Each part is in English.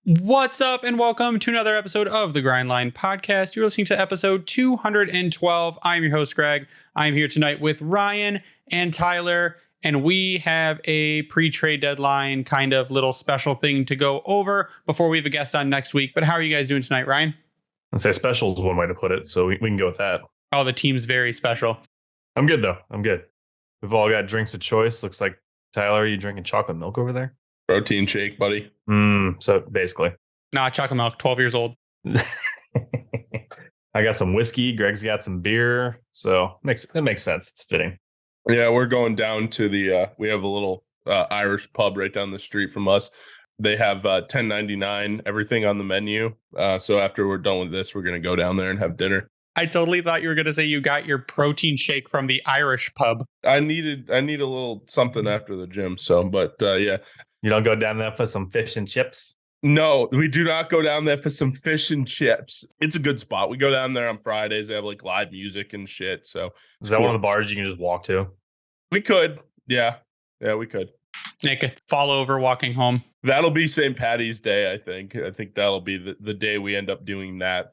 What's up, and welcome to another episode of the Grindline Podcast. You're listening to episode 212. I'm your host, Greg. I'm here tonight with Ryan and Tyler, and we have a pre-trade deadline kind of little special thing to go over before we have a guest on next week. But how are you guys doing tonight, Ryan? I'd say special is one way to put it, so we can go with that. Oh, the team's very special. I'm good, though. I'm good. We've all got drinks of choice. Looks like, Tyler, are you drinking chocolate milk over there? Protein shake, buddy. So basically. Nah, chocolate milk, 12 years old. I got some whiskey. Greg's got some beer. So it makes sense. It's fitting. Yeah, we're going down to the, we have a little Irish pub right down the street from us. They have $10.99, everything on the menu. So after we're done with this, we're going to go down there and have dinner. I totally thought you were going to say you got your protein shake from the Irish pub. I need a little something after the gym. So, but yeah. You don't go down there for some fish and chips? No, we do not go down there for some fish and chips. It's a good spot. We go down there on Fridays. They have like live music and shit. So is that cool. One of the bars you can just walk to? We could. Yeah, we could. Nick, could fall over walking home. That'll be St. Patty's Day, I think. I think that'll be the day we end up doing that,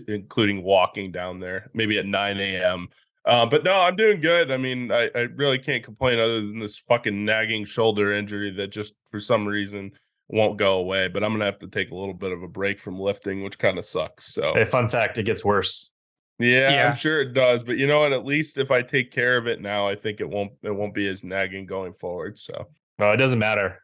including walking down there, maybe at 9 a.m. But no, I'm doing good. I mean, I really can't complain other than this fucking nagging shoulder injury that just for some reason won't go away. But I'm going to have to take a little bit of a break from lifting, which kind of sucks. So, hey, fun fact, it gets worse. Yeah, I'm sure it does. But you know what? At least if I take care of it now, I think it won't be as nagging going forward. So. No, it doesn't matter.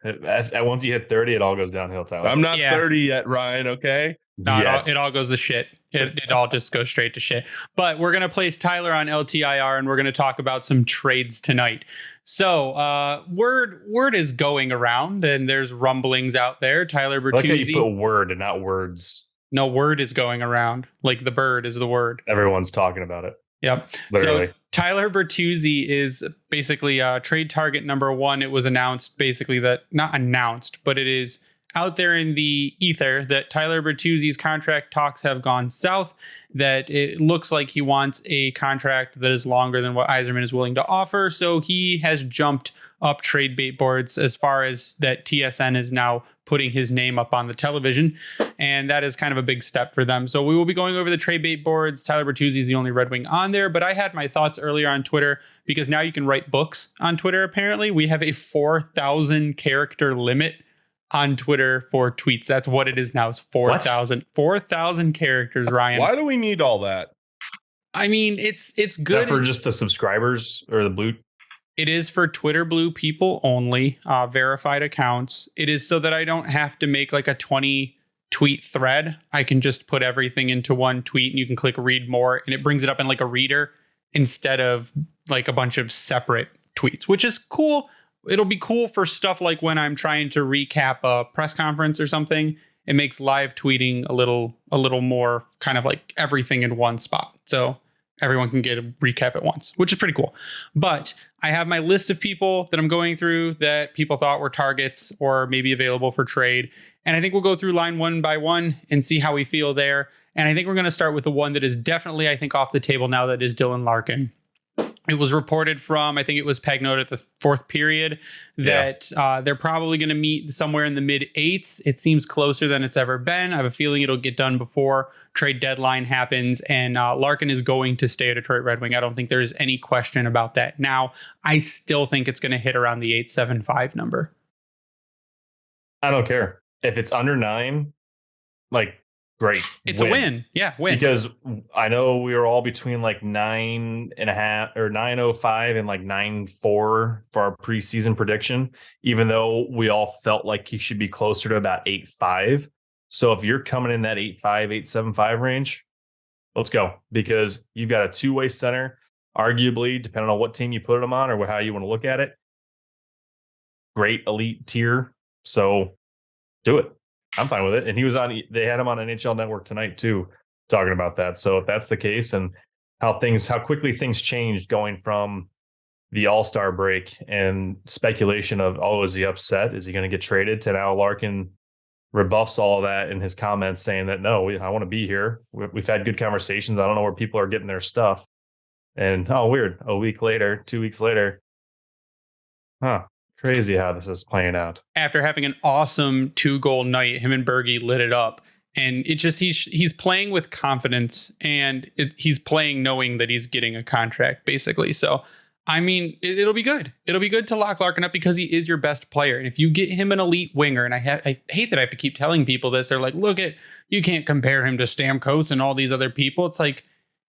Once you hit 30, it all goes downhill, Tyler. I'm not 30 yet, Ryan, okay? No, it all goes to shit. It all just goes straight to shit. But we're going to place Tyler on LTIR, and we're going to talk about some trades tonight. So word is going around, and there's rumblings out there. Tyler Bertuzzi. Like how you put word and not words. No, word is going around. Like the bird is the word. Everyone's talking about it. Yep. Literally. So Tyler Bertuzzi is basically trade target number one. It was announced basically that, not announced, but it is out there in the ether that Tyler Bertuzzi's contract talks have gone south, that it looks like he wants a contract that is longer than what Yzerman is willing to offer. So he has jumped up trade bait boards as far as that TSN is now putting his name up on the television. And that is kind of a big step for them. So we will be going over the trade bait boards. Tyler Bertuzzi is the only Red Wing on there, but I had my thoughts earlier on Twitter because now you can write books on Twitter. Apparently we have a 4,000 character limit on Twitter for tweets. That's what it is now, is 4,000. 4,000 characters, Ryan. Why do we need all that? I mean, it's good. For just the subscribers or the blue? It is for Twitter Blue people only, verified accounts. It is so that I don't have to make like a 20 tweet thread. I can just put everything into one tweet and you can click read more and it brings it up in like a reader instead of like a bunch of separate tweets, which is cool. It'll be cool for stuff like when I'm trying to recap a press conference or something. It makes live tweeting a little more kind of like everything in one spot. So everyone can get a recap at once, which is pretty cool. But I have my list of people that I'm going through that people thought were targets or maybe available for trade. And I think we'll go through line one by one and see how we feel there. And I think we're going to start with the one that is definitely, I think, off the table now, that is Dylan Larkin. It was reported from, I think it was Pagnote at the fourth period, that they're probably going to meet somewhere in the mid eights. It seems closer than it's ever been. I have a feeling it'll get done before trade deadline happens. And Larkin is going to stay a Detroit Red Wing. I don't think there's any question about that. Now, I still think it's going to hit around the 8.75 number. I don't care. If it's under 9, like, great. It's a win. Yeah, win. Because I know we were all between like 9.5 or 9.05 and like 9.4 for our preseason prediction, even though we all felt like he should be closer to about 8.5. So if you're coming in that 8.5, 8.75 range, let's go. Because you've got a two-way center, arguably, depending on what team you put him on or how you want to look at it. Great elite tier. So do it. I'm fine with it. And they had him on NHL Network tonight too, talking about that. So if that's the case and how quickly things changed going from the All-Star break and speculation of, is he upset? Is he going to get traded? To now Larkin rebuffs all of that in his comments saying that, no, I want to be here. We've had good conversations. I don't know where people are getting their stuff. And weird. A week later, 2 weeks later. Crazy how this is playing out. After having an awesome 2-goal night, him and Bergie lit it up. And it just he's playing with confidence, and he's playing knowing that he's getting a contract, basically. So, I mean, it'll be good. It'll be good to lock Larkin up because he is your best player. And if you get him an elite winger, and I hate that I have to keep telling people this, they're like, you can't compare him to Stamkos and all these other people. It's like,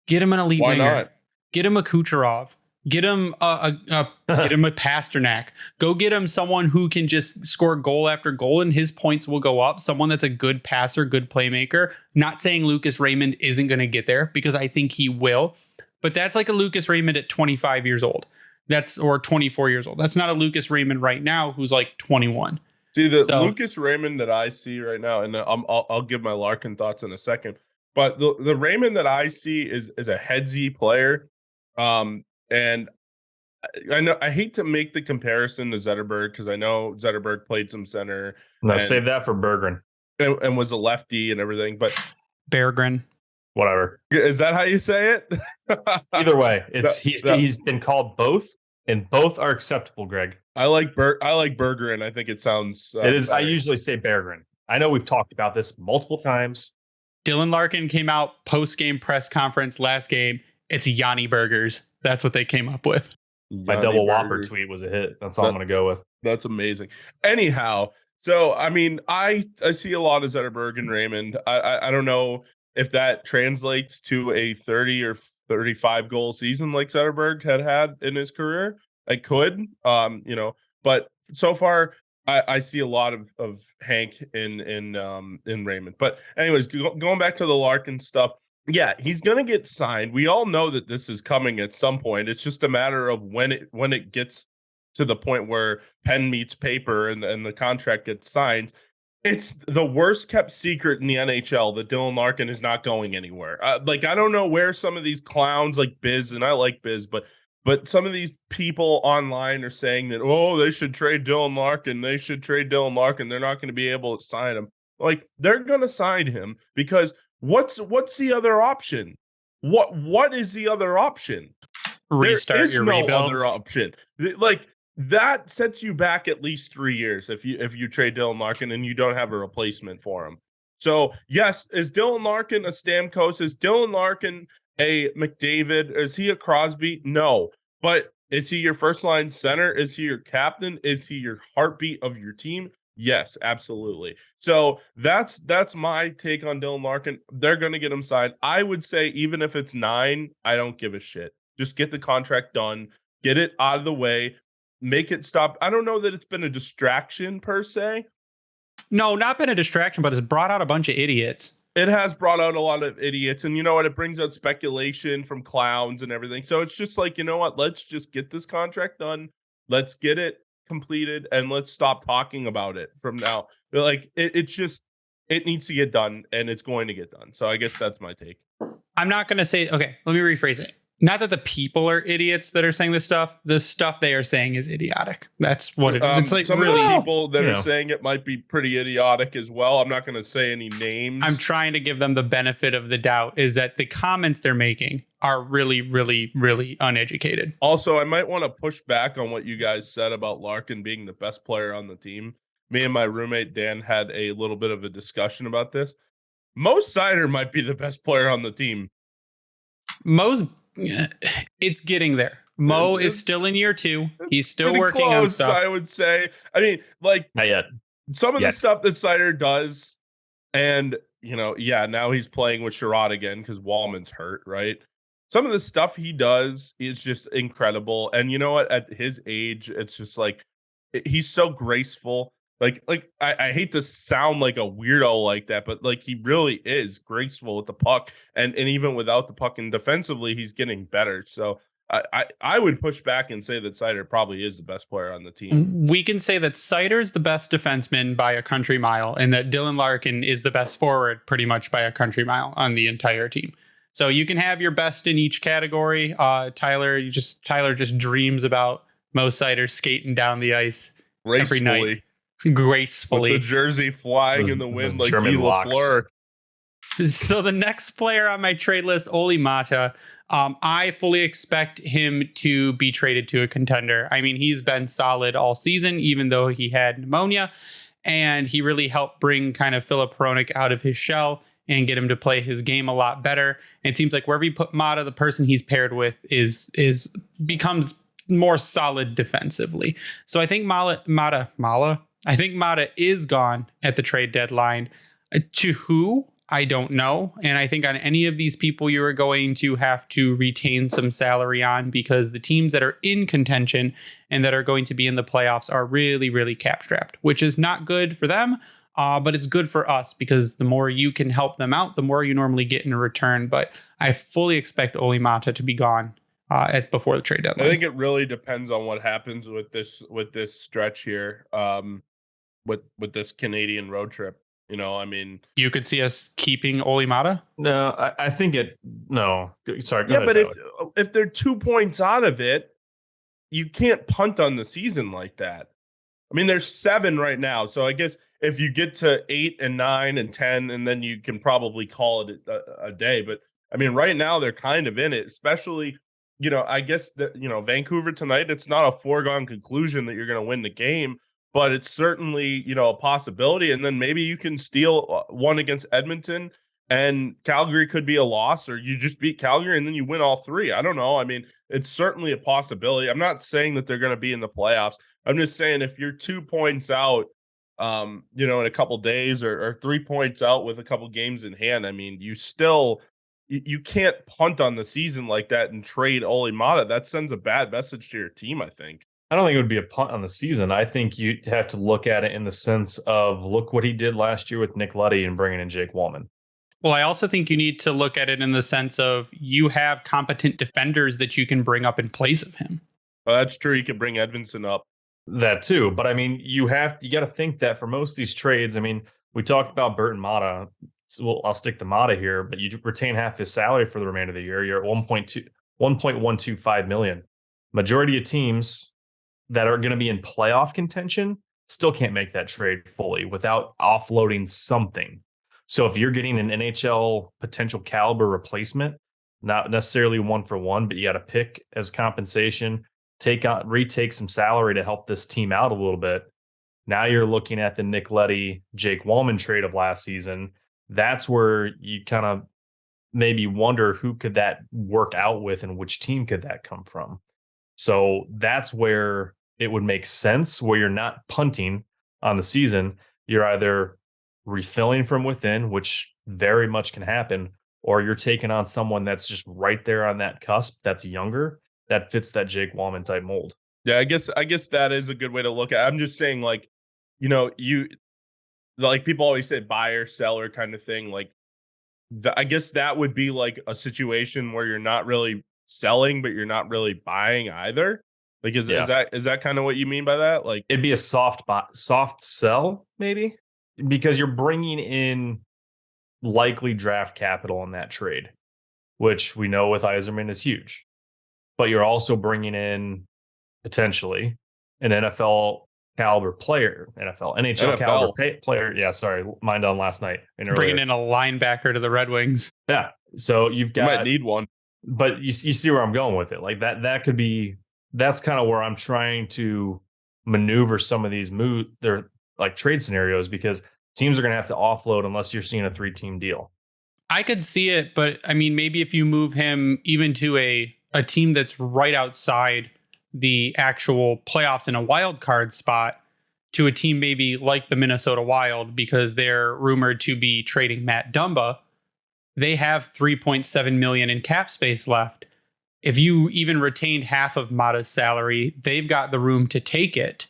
get him an elite winger. Why not? Get him a Kucherov. Get him get him a Pasternak. Go get him someone who can just score goal after goal and his points will go up. Someone that's a good passer, good playmaker. Not saying Lucas Raymond isn't going to get there because I think he will. But that's like a Lucas Raymond at 25 years old. Or 24 years old. That's not a Lucas Raymond right now who's like 21. See, Lucas Raymond that I see right now, and I'll give my Larkin thoughts in a second. But the Raymond that I see is a headsy player. And I know I hate to make the comparison to Zetterberg because I know Zetterberg played some center. No, save that for Berggren. And was a lefty and everything. But Berggren. Whatever. Is that how you say it? Either way, he's been called both, and both are acceptable, Greg. I like Berggren. I think it sounds it is. Better. I usually say Berggren. I know we've talked about this multiple times. Dylan Larkin came out post-game press conference last game. It's Yanni Burgers. That's what they came up with. My double Whopper tweet was a hit. That's all I'm going to go with. That's amazing. Anyhow, so, I mean, I see a lot of Zetterberg and Raymond. I don't know if that translates to a 30 or 35 goal season like Zetterberg had in his career. It could, but so far I see a lot of Hank in Raymond. But anyways, going back to the Larkin stuff. Yeah, he's going to get signed. We all know that this is coming at some point. It's just a matter of when it gets to the point where pen meets paper and the contract gets signed. It's the worst kept secret in the NHL that Dylan Larkin is not going anywhere. I don't know where some of these clowns like Biz, and I like Biz, but some of these people online are saying that, they should trade Dylan Larkin. They should trade Dylan Larkin. They're not going to be able to sign him. Like, they're going to sign him because what's the other option? What is the other option? Restart your rebuild. No other option. Like, that sets you back at least 3 years if you trade Dylan Larkin and you don't have a replacement for him. So yes, is Dylan Larkin a Stamkos? Is Dylan Larkin a McDavid? Is he a Crosby? No. But is he your first line center? Is he your captain? Is he your heartbeat of your team? Yes, absolutely. So that's my take on Dylan Larkin. They're going to get him signed. I would say even if it's 9, I don't give a shit. Just get the contract done. Get it out of the way. Make it stop. I don't know that it's been a distraction per se. No, not been a distraction, but it's brought out a bunch of idiots. It has brought out a lot of idiots. And you know what? It brings out speculation from clowns and everything. So it's just like, you know what? Let's just get this contract done. Let's get it completed and let's stop talking about it from now. Like it needs to get done and it's going to get done. So I guess that's my take. I'm not going to say, okay, let me rephrase it. Not that the people are idiots that are saying this stuff. The stuff they are saying is idiotic. That's what it is. It's like some really of the people that are saying it might be pretty idiotic as well. I'm not going to say any names. I'm trying to give them the benefit of the doubt is that the comments they're making are really, really, really uneducated. Also, I might want to push back on what you guys said about Larkin being the best player on the team. Me and my roommate, Dan, had a little bit of a discussion about this. Mo Seider might be the best player on the team. It's getting there. Mo is still in year 2. He's still working close, on stuff. I would say. I mean, like, not yet. Some of the stuff that Seider does, and now he's playing with Sherrod again because Walman's hurt, right? Some of the stuff he does is just incredible. And you know what? At his age, it's just like he's so graceful. Like I hate to sound like a weirdo like that, but like he really is graceful with the puck, and even without the puck, and defensively he's getting better. So I would push back and say that Seider probably is the best player on the team. We can say that Seider's the best defenseman by a country mile, and that Dylan Larkin is the best forward pretty much by a country mile on the entire team. So you can have your best in each category. Tyler just dreams about Mo Seider skating down the ice every night. Gracefully. With the jersey flying in the wind like Guy Lafleur. So the next player on my trade list, Olli Mata. I fully expect him to be traded to a contender. I mean, he's been solid all season, even though he had pneumonia, and he really helped bring kind of Philip Perron out of his shell and get him to play his game a lot better. And it seems like wherever you put Mata, the person he's paired with is becomes more solid defensively. So I think Mata is gone at the trade deadline. To who? I don't know. And I think on any of these people, you are going to have to retain some salary on, because the teams that are in contention and that are going to be in the playoffs are really, really cap strapped, which is not good for them. But it's good for us, because the more you can help them out, the more you normally get in return. But I fully expect Olli Mata to be gone before the trade deadline. I think it really depends on what happens with this stretch here, with this Canadian road trip. You know, I mean, you could see us keeping Olli Mata. No, I think it. No, sorry. Yeah, but if they're 2 points out of it, you can't punt on the season like that. I mean, there's 7 right now, so I guess if you get to 8 and 9 and 10, and then you can probably call it a day. But I mean, right now they're kind of in it, especially, you know, I guess that, you know, Vancouver tonight, it's not a foregone conclusion that you're going to win the game, but it's certainly, you know, a possibility. And then maybe you can steal one against Edmonton, and Calgary could be a loss, or you just beat Calgary and then you win all 3. I don't know. I mean, it's certainly a possibility. I'm not saying that they're going to be in the playoffs. I'm just saying, if you're 2 points out, you know, in a couple days, or 3 points out with a couple games in hand, I mean, you can't punt on the season like that and trade Olli Mata. That sends a bad message to your team, I think. I don't think it would be a punt on the season. I think you have to look at it in the sense of, look what he did last year with Nick Leddy and bringing in Jake Walman. Well, I also think you need to look at it in the sense of, you have competent defenders that you can bring up in place of him. Well, that's true. You can bring Edvinson up. That too. But I mean, you got to think that for most of these trades, I mean, we talked about Bert and Mata. So, well, I'll stick to Mata here, but you retain half his salary for the remainder of the year. You're at 1.125 million. Majority of teams that are going to be in playoff contention still can't make that trade fully without offloading something. So if you're getting an NHL potential caliber replacement, not necessarily 1-for-1, but you got to pick as compensation, retake some salary to help this team out a little bit. Now you're looking at the Nick Leddy, Jake Walman trade of last season. That's where you kind of maybe wonder who could that work out with and which team could that come from. So that's where it would make sense, where you're not punting on the season. You're either refilling from within, which very much can happen, or you're taking on someone that's just right there on that cusp, that's younger, that fits that Jake Walman type mold. Yeah, I guess that is a good way to look at it. I'm just saying, like, you know, like people always say buyer, seller kind of thing. Like, I guess that would be like a situation where you're not really selling, but you're not really buying either. Like, is that kind of what you mean by that? Like, it'd be a soft sell, maybe, because you're bringing in likely draft capital in that trade, which we know with Yzerman is huge. But you're also bringing in potentially an NHL caliber player, NHL caliber player. Yeah, sorry, mind on last night. Bringing in a linebacker to the Red Wings. Yeah, so you might need one. But you see where I'm going with it. Like that could be. That's kind of where I'm trying to maneuver some of these they're like trade scenarios, because teams are going to have to offload unless you're seeing a 3-team deal. I could see it, but I mean, maybe if you move him even to a team that's right outside the actual playoffs in a wild card spot, to a team maybe like the Minnesota Wild, because they're rumored to be trading Matt Dumba, they have $3.7 million in cap space left. If you even retained half of Mata's salary, they've got the room to take it,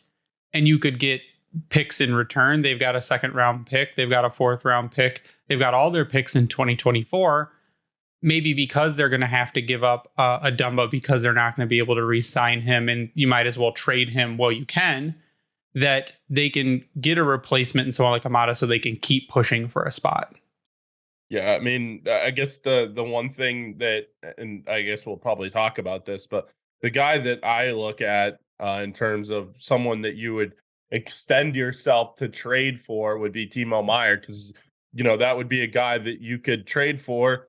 and you could get picks in return. They've got a 2nd-round pick. They've got a 4th-round pick. They've got all their picks in 2024. Maybe because they're going to have to give up a Dumba, because they're not going to be able to re-sign him, and you might as well trade him while you can, that they can get a replacement and someone like a Mata so they can keep pushing for a spot. Yeah, I mean, I guess the one thing that, and I guess we'll probably talk about this, but the guy that I look at in terms of someone that you would extend yourself to trade for would be Timo Meier, because, you know, that would be a guy that you could trade for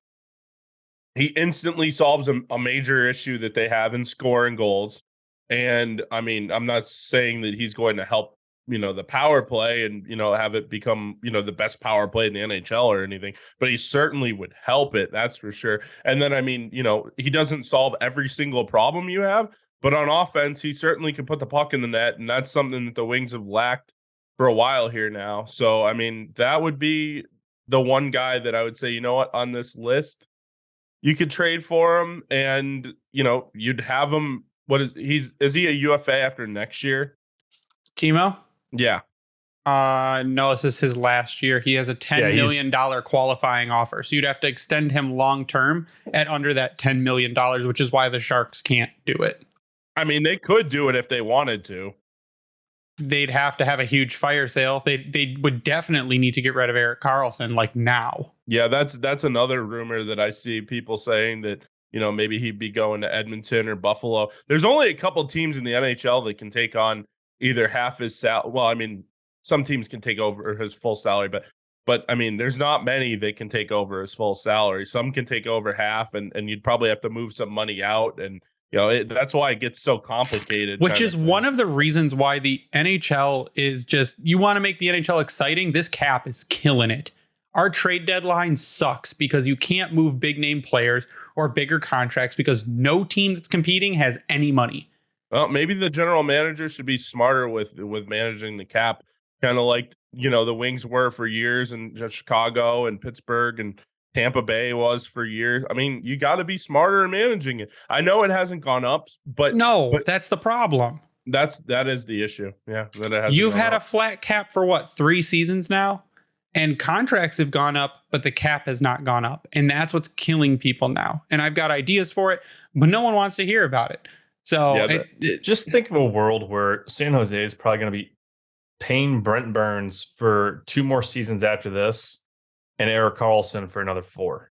he instantly solves a major issue that they have in scoring goals. And I mean, I'm not saying that he's going to help, the power play and, have it become, the best power play in the NHL or anything, but he certainly would help it. That's for sure. And then, I mean, he doesn't solve every single problem you have, but on offense, he certainly can put the puck in the net. And that's something that the Wings have lacked for a while here now. So, I mean, that would be the one guy that I would say, on this list, you could trade for him and, you'd have him. Is he a UFA after next year? Timo? Yeah. No, this is his last year. He has a $10 million qualifying offer. So you'd have to extend him long term at under that $10 million, which is why the Sharks can't do it. I mean, they could do it if they wanted to. They'd have to have a huge fire sale. They would definitely need to get rid of Erik Karlsson like now. Yeah, that's another rumor that I see people saying that, maybe he'd be going to Edmonton or Buffalo. There's only a couple teams in the NHL that can take on either half his salary. Well, I mean, some teams can take over his full salary, but I mean, there's not many that can take over his full salary. Some can take over half, and you'd probably have to move some money out. And, that's why it gets so complicated. Which is one of the reasons why the NHL is just, you want to make the NHL exciting. This cap is killing it. Our trade deadline sucks because you can't move big name players or bigger contracts because no team that's competing has any money. Well, maybe the general manager should be smarter with managing the cap, kind of like, the Wings were for years, and Chicago and Pittsburgh and Tampa Bay was for years. I mean, you got to be smarter in managing it. I know it hasn't gone up, but that's the problem. That is the issue. Yeah, that it hasn't. You've had a flat cap for what, 3 seasons now? And contracts have gone up, but the cap has not gone up. And that's what's killing people now. And I've got ideas for it, but no one wants to hear about it. So just think of a world where San Jose is probably going to be paying Brent Burns for 2 more seasons after this and Erik Karlsson for another 4.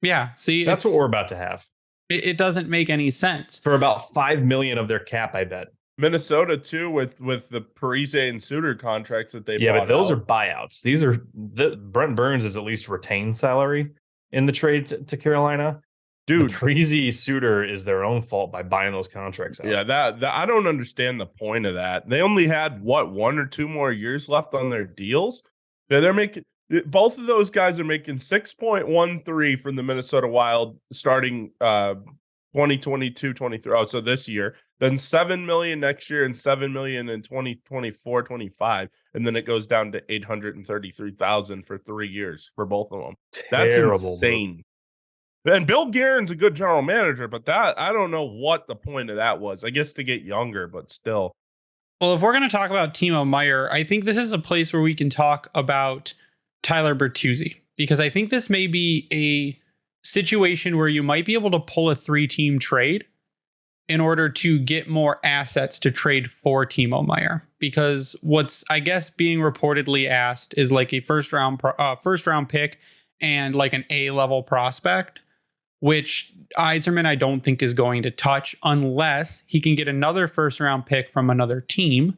Yeah. See, that's what we're about to have. It doesn't make any sense. For about $5 million of their cap, I bet. Minnesota too, with the Parise and Suter contracts that they but those are buyouts. These are Brent Burns is at least retained salary in the trade to Carolina. Dude, Parise Suter is their own fault by buying those contracts out. Yeah, that I don't understand the point of that. They only had 1 or 2 more years left on their deals. They're making, both of those guys are making 6.13 from the Minnesota Wild starting 2022-23. So this year, then $7 million next year and $7 million in 2024-25, and then it goes down to $833,000 for 3 years for both of them. That's insane. And Bill Guerin's a good general manager, but that, I don't know what the point of that was. I guess to get younger, but still. Well, if we're going to talk about Timo Meier, I think this is a place where we can talk about Tyler Bertuzzi, because I think this may be a situation where you might be able to pull a 3-team trade in order to get more assets to trade for Timo Meier. Because what's, I guess, being reportedly asked is like a first round pick and like an A-level prospect, which Yzerman I don't think is going to touch unless he can get another first round pick from another team.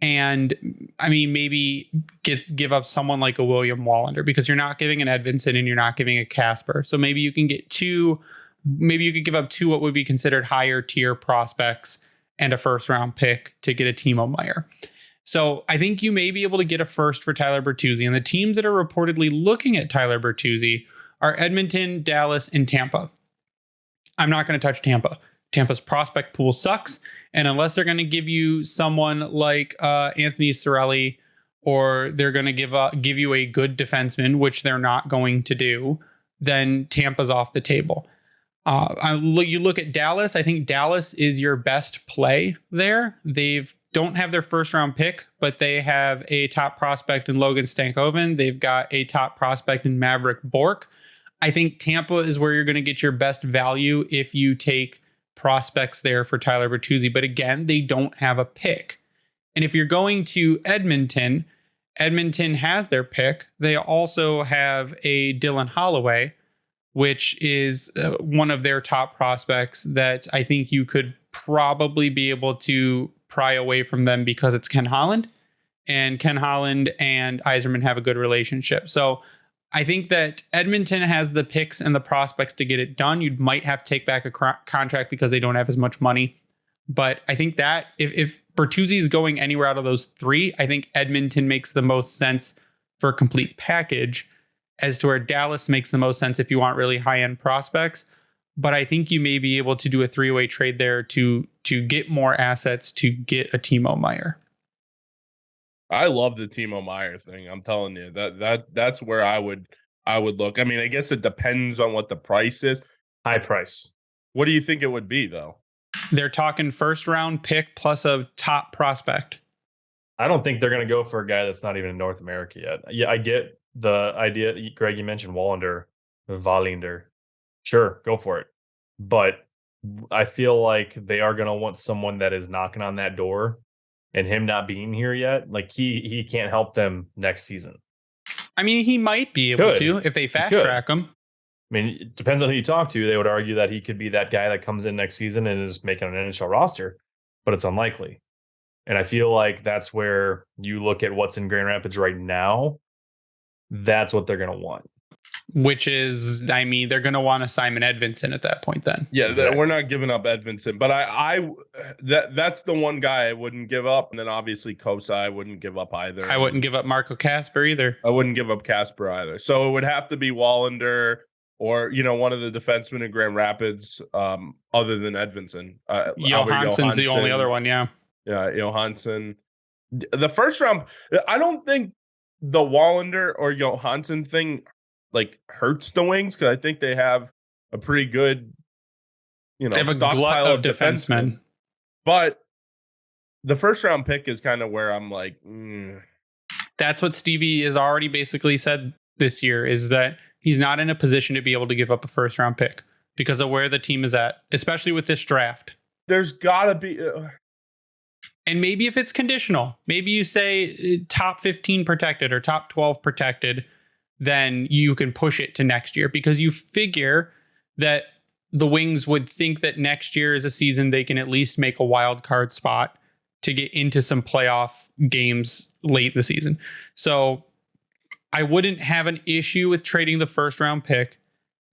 And I mean, maybe give up someone like a William Wallander, because you're not giving an Edvinsson and you're not giving a Casper. So maybe you can get 2, maybe you could give up 2 what would be considered higher tier prospects and a first round pick to get a Timo Meier. So I think you may be able to get a first for Tyler Bertuzzi. And the teams that are reportedly looking at Tyler Bertuzzi are Edmonton, Dallas, and Tampa. I'm not going to touch Tampa. Tampa's prospect pool sucks. And unless they're going to give you someone like Anthony Cirelli, or they're going to give you a good defenseman, which they're not going to do, then Tampa's off the table. You look at Dallas. I think Dallas is your best play there. Don't have their first round pick, but they have a top prospect in Logan Stankoven. They've got a top prospect in Maverick Bourque. I think Tampa is where you're going to get your best value if you take prospects there for Tyler Bertuzzi. But again, they don't have a pick. And if you're going to Edmonton, Edmonton has their pick. They also have a Dylan Holloway, which is one of their top prospects that I think you could probably be able to pry away from them because it's Ken Holland. And Ken Holland and Yzerman have a good relationship. So I think that Edmonton has the picks and the prospects to get it done. You might have to take back a contract because they don't have as much money. But I think that if Bertuzzi is going anywhere out of those three, I think Edmonton makes the most sense for a complete package, as to where Dallas makes the most sense if you want really high-end prospects. But I think you may be able to do a three-way trade there to get more assets to get a Timo Meier. I love the Timo Meier thing. I'm telling you that's where I would look. I mean, I guess it depends on what the price is. High price. What do you think it would be though? They're talking first round pick plus a top prospect. I don't think they're going to go for a guy that's not even in North America yet. Yeah, I get the idea. Greg, you mentioned Wallinder. Sure, go for it. But I feel like they are going to want someone that is knocking on that door, and him not being here yet, like he can't help them next season. I mean, he might be able to if they fast track him. I mean, it depends on who you talk to. They would argue that he could be that guy that comes in next season and is making an NHL roster, but it's unlikely. And I feel like that's where you look at what's in Grand Rapids right now. That's what they're going to want. Which is, I mean, they're going to want a Simon Edvinsson at that point then. Yeah, exactly. We're not giving up Edvinsson, but that's the one guy I wouldn't give up. And then obviously Kosai I wouldn't give up either. I wouldn't give up Marco Kasper either. I wouldn't give up Kasper either. So it would have to be Wallinder or, one of the defensemen in Grand Rapids other than Edvinsson. Johansson's the only other one, yeah. Yeah, Johansson. The first round, I don't think the Wallinder or Johansson thing hurts the Wings, because I think they have a pretty good, they have a glut of defensemen. But the first round pick is kind of where I'm like, That's what Stevie has already basically said this year, is that he's not in a position to be able to give up a first round pick because of where the team is at, especially with this draft. There's gotta be. And maybe if it's conditional, maybe you say top 15 protected or top 12 protected, then you can push it to next year, because you figure that the Wings would think that next year is a season they can at least make a wild card spot to get into some playoff games late in the season. So I wouldn't have an issue with trading the first round pick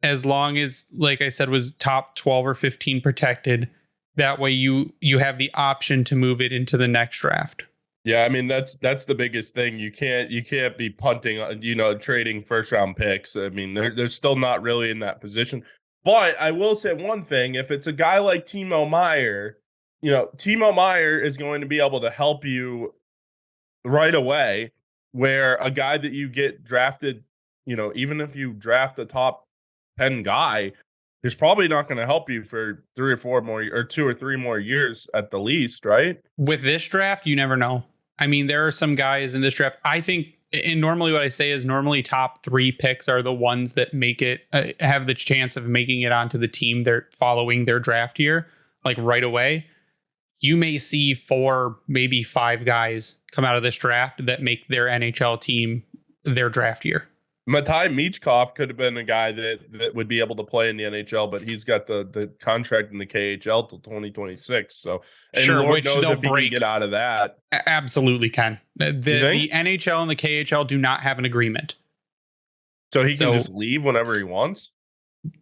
as long as, like I said, was top 12 or 15 protected. That way you have the option to move it into the next draft. Yeah, I mean that's the biggest thing. You can't be punting, trading first round picks. I mean, they're still not really in that position. But I will say one thing: if it's a guy like Timo Meier, Timo Meier is going to be able to help you right away. Where a guy that you get drafted, even if you draft a top 10 guy, he's probably not going to help you for 3 or 4 more or 2 or 3 more years at the least, right? With this draft, you never know. I mean, there are some guys in this draft. I think, and normally what I say is normally top 3 picks are the ones that make it, have the chance of making it onto the team they're following their draft year, like right away. You may see 4, maybe 5 guys come out of this draft that make their NHL team their draft year. Matai Michkov could have been a guy that would be able to play in the NHL, but he's got the contract in the KHL till 2026. So, and sure, Lord which knows they'll if he can get out of that. Absolutely can. The NHL and the KHL do not have an agreement. So he can just leave whenever he wants?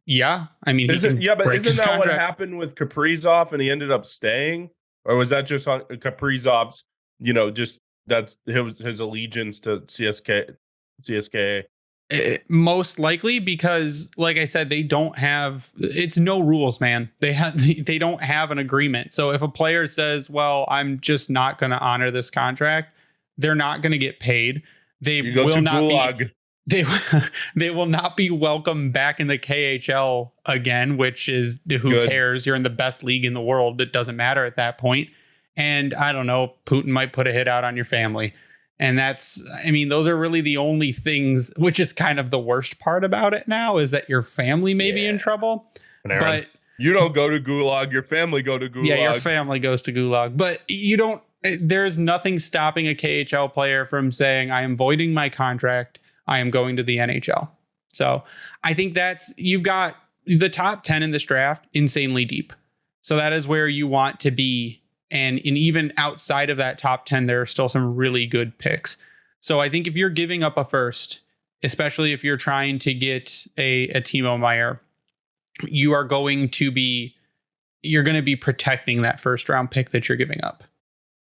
Yeah. I mean, but isn't that what happened with Kaprizov and he ended up staying? Or was that just on Kaprizov's, just that's his allegiance to CSKA? Most likely, because like I said, they don't have, it's no rules, man. They don't have an agreement. So if a player says, well, I'm just not going to honor this contract, they're not going to get paid. They will not be, they will not be welcome back in the KHL again, which is who cares? You're in the best league in the world. It doesn't matter at that point. And I don't know, Putin might put a hit out on your family. And those are really the only things, which is kind of the worst part about it now, is that your family may be in trouble. But you don't go to Gulag, your family go to Gulag. Yeah, your family goes to Gulag. But there's nothing stopping a KHL player from saying, I am voiding my contract. I am going to the NHL. So I think you've got the top 10 in this draft insanely deep. So that is where you want to be. And even outside of that top 10, there are still some really good picks. So I think if you're giving up a first, especially if you're trying to get a Timo Meier, you're going to be protecting that first round pick that you're giving up.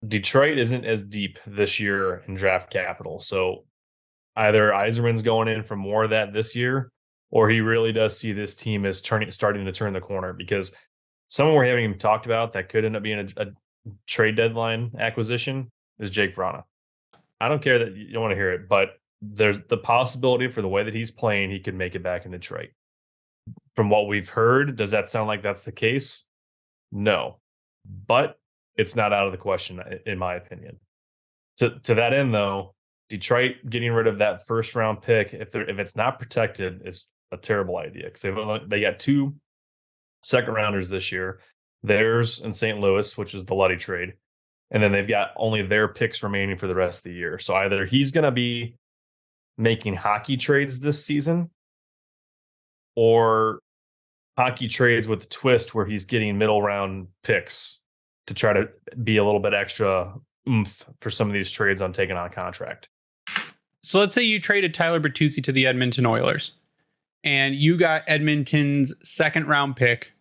Detroit isn't as deep this year in draft capital. So either Yzerman's going in for more of that this year, or he really does see this team as starting to turn the corner, because someone we haven't even talked about that could end up being a trade deadline acquisition is Jake Vrana. I don't care that you don't want to hear it, but there's the possibility for the way that he's playing, he could make it back in Detroit. From what we've heard, does that sound like that's the case? No, but it's not out of the question, in my opinion. To that end, though, Detroit getting rid of that first round pick, if it's not protected, is a terrible idea, because they got 2 second rounders this year, theirs in St. Louis, which is the Luddy trade, and then they've got only their picks remaining for the rest of the year. So either he's going to be making hockey trades this season, or hockey trades with the twist where he's getting middle round picks to try to be a little bit extra oomph for some of these trades on taking on a contract. So let's say you traded Tyler Bertuzzi to the Edmonton Oilers, and you got Edmonton's second round pick,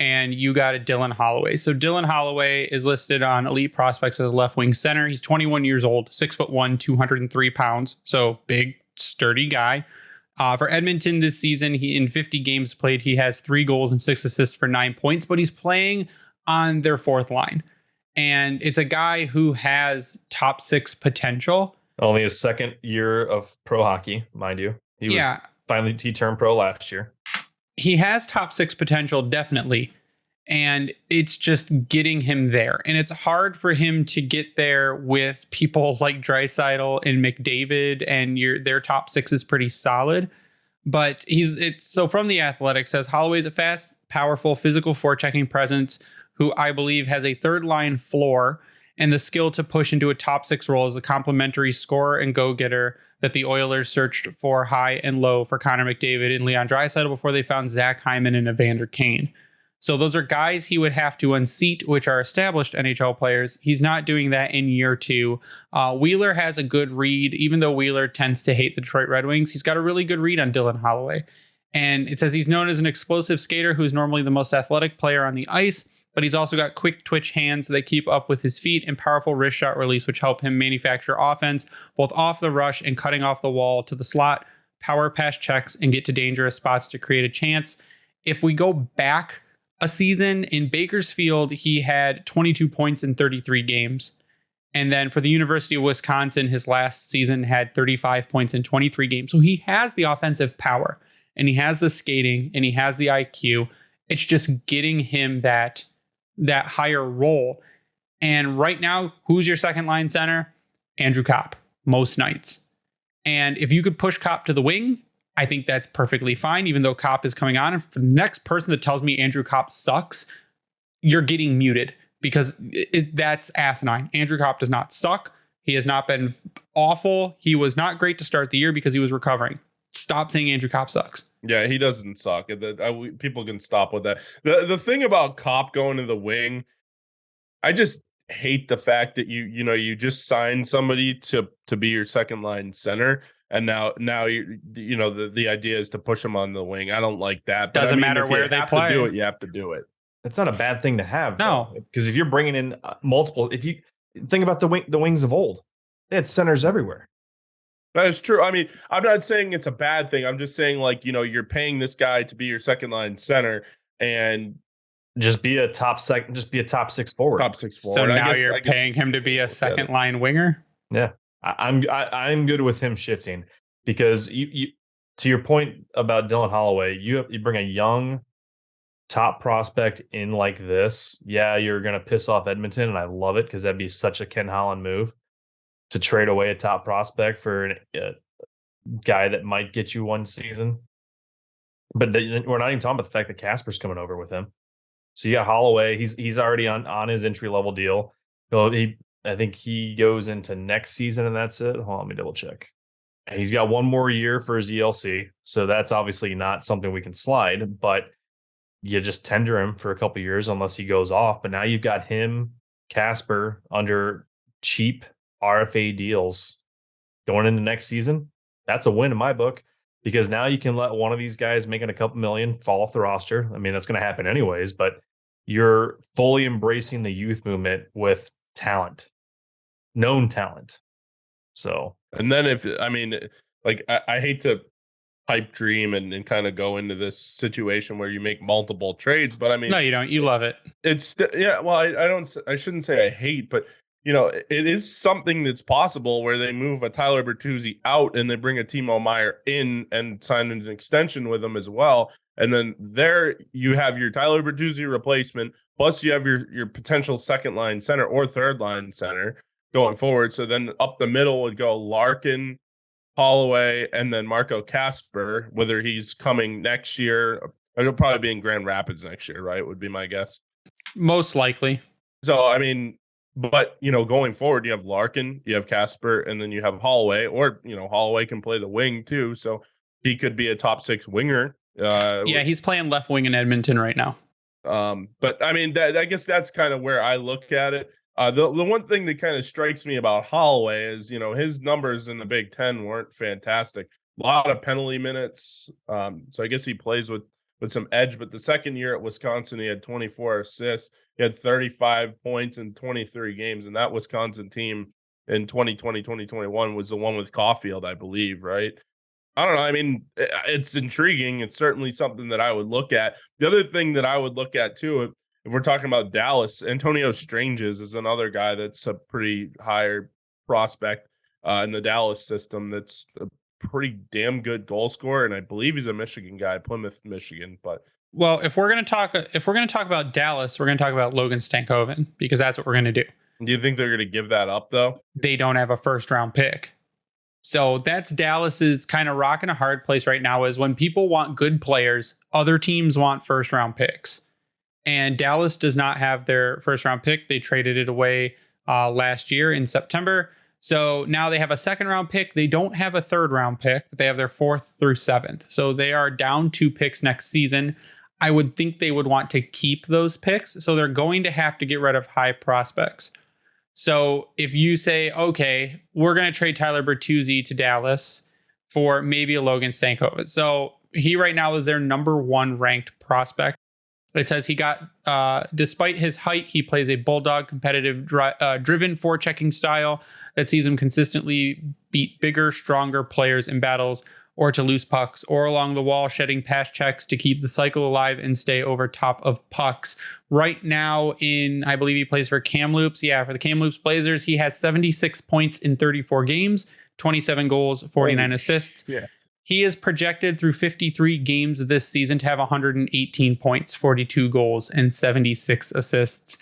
and you got a Dylan Holloway. So Dylan Holloway is listed on Elite Prospects as a left wing center. He's 21 years old, 6'1", 203 pounds. So big, sturdy guy. For Edmonton this season, he in 50 games played, he has 3 goals and 6 assists for 9 points, but he's playing on their fourth line. And it's a guy who has top 6 potential. Only his second year of pro hockey, mind you. He turned pro last year. He has top 6 potential, definitely. And it's just getting him there. And it's hard for him to get there with people like Draisaitl and McDavid, and their top 6 is pretty solid. But so from The Athletic says Holloway's a fast, powerful, physical forechecking presence who I believe has a third line floor and the skill to push into a top 6 role as a complementary scorer and go-getter that the Oilers searched for high and low for Connor McDavid and Leon Draisaitl before they found Zach Hyman and Evander Kane. So those are guys he would have to unseat, which are established NHL players. He's not doing that in year 2. Wheeler has a good read. Even though Wheeler tends to hate the Detroit Red Wings, he's got a really good read on Dylan Holloway. And it says he's known as an explosive skater who's normally the most athletic player on the ice, but he's also got quick twitch hands that keep up with his feet and powerful wrist shot release, which help him manufacture offense, both off the rush and cutting off the wall to the slot, power pass checks, and get to dangerous spots to create a chance. If we go back a season in Bakersfield, he had 22 points in 33 games. And then for the University of Wisconsin, his last season had 35 points in 23 games. So he has the offensive power, and he has the skating, and he has the IQ. It's just getting him that higher role. And right now, who's your second line center? Andrew Kopp, most nights. And if you could push Kopp to the wing, I think that's perfectly fine, even though Kopp is coming on. And for the next person that tells me Andrew Kopp sucks, you're getting muted, because that's asinine. Andrew Kopp does not suck. He has not been awful. He was not great to start the year because he was recovering. Stop saying Andrew Kopp sucks. Yeah, he doesn't suck. People can stop with that. The thing about Kopp going to the wing, I just hate the fact that you just signed somebody to be your second line center, and now the idea is to push him on the wing. I don't like that. Doesn't matter where they play. To do it, you have to do it. It's not a bad thing to have. No, because if you're bringing in multiple, if you think about the wings of old, they had centers everywhere. That is true. I mean, I'm not saying it's a bad thing. I'm just saying, you're paying this guy to be your second line center and just be a top 6 forward. Top 6 forward. So now you're paying him to be a second line winger. Yeah, I'm good with him shifting, because you to your point about Dylan Holloway, you bring a young top prospect in like this. Yeah, you're gonna piss off Edmonton, and I love it, because that'd be such a Ken Holland move to trade away a top prospect for a guy that might get you one season. But we're not even talking about the fact that Casper's coming over with him. So you got Holloway. He's already on his entry level deal. So I think he goes into next season, and that's it. Hold on, let me double check. He's got one more year for his ELC, so that's obviously not something we can slide. But you just tender him for a couple of years unless he goes off. But now you've got him, Casper, under cheap RFA deals going into next season. that's a win in my book, because now you can let one of these guys making a couple million fall off the roster. I mean, that's going to happen anyways, but you're fully embracing the youth movement with talent, known talent. So, and then I hate to pipe dream and kind of go into this situation where you make multiple trades, but I mean, no, you don't. You love it. It's well, I shouldn't say I hate, but it is something that's possible where they move a Tyler Bertuzzi out and they bring a Timo Meier in and sign an extension with him as well. And then there you have your Tyler Bertuzzi replacement, plus you have your potential second line center or third line center going forward. So then up the middle would go Larkin, Holloway, and then Marco Kasper, whether he's coming next year. It'll probably be in Grand Rapids next year, right? Would be my guess. Most likely. So, I mean, but, going forward, you have Larkin, you have Kasper, and then you have Holloway, or, Holloway can play the wing too. So he could be a top 6 winger. Yeah, he's playing left wing in Edmonton right now. But I mean, I guess that's kind of where I look at it. The one thing that kind of strikes me about Holloway is, his numbers in the Big Ten weren't fantastic. A lot of penalty minutes. So I guess he plays with some edge. But the second year at Wisconsin, he had 24 assists. He had 35 points in 23 games. And that Wisconsin team in 2020, 2021 was the one with Caulfield, I believe, right? I don't know. I mean, it's intriguing. It's certainly something that I would look at. The other thing that I would look at, too, if we're talking about Dallas, Antonio Stranges is another guy that's a pretty higher prospect in the Dallas system. That's a pretty damn good goal scorer, and I believe he's a Michigan guy, Plymouth, Michigan. But well, if we're gonna talk about Dallas, we're gonna talk about Logan Stankoven, because that's what we're gonna do. Do you think they're gonna give that up though? They don't have a first round pick. So that's Dallas's kind of rock and a hard place right now, is when people want good players, other teams want first round picks. And Dallas does not have their first round pick. They traded it away last year in September. So now they have a second round pick. They don't have a third round pick, but they have their 4th through 7th. So they are down 2 picks next season. I would think they would want to keep those picks. So they're going to have to get rid of high prospects. So if you say, okay, we're going to trade Tyler Bertuzzi to Dallas for maybe a Logan Stankoven. So he right now is their number 1 ranked prospect. It says he got, despite his height, he plays a bulldog, competitive, driven forechecking style that sees him consistently beat bigger, stronger players in battles or to loose pucks or along the wall, shedding pass checks to keep the cycle alive and stay over top of pucks. Right now I believe he plays for Kamloops. Yeah, for the Kamloops Blazers, he has 76 points in 34 games, 27 goals, 49 assists. Yeah. He is projected through 53 games this season to have 118 points, 42 goals, and 76 assists.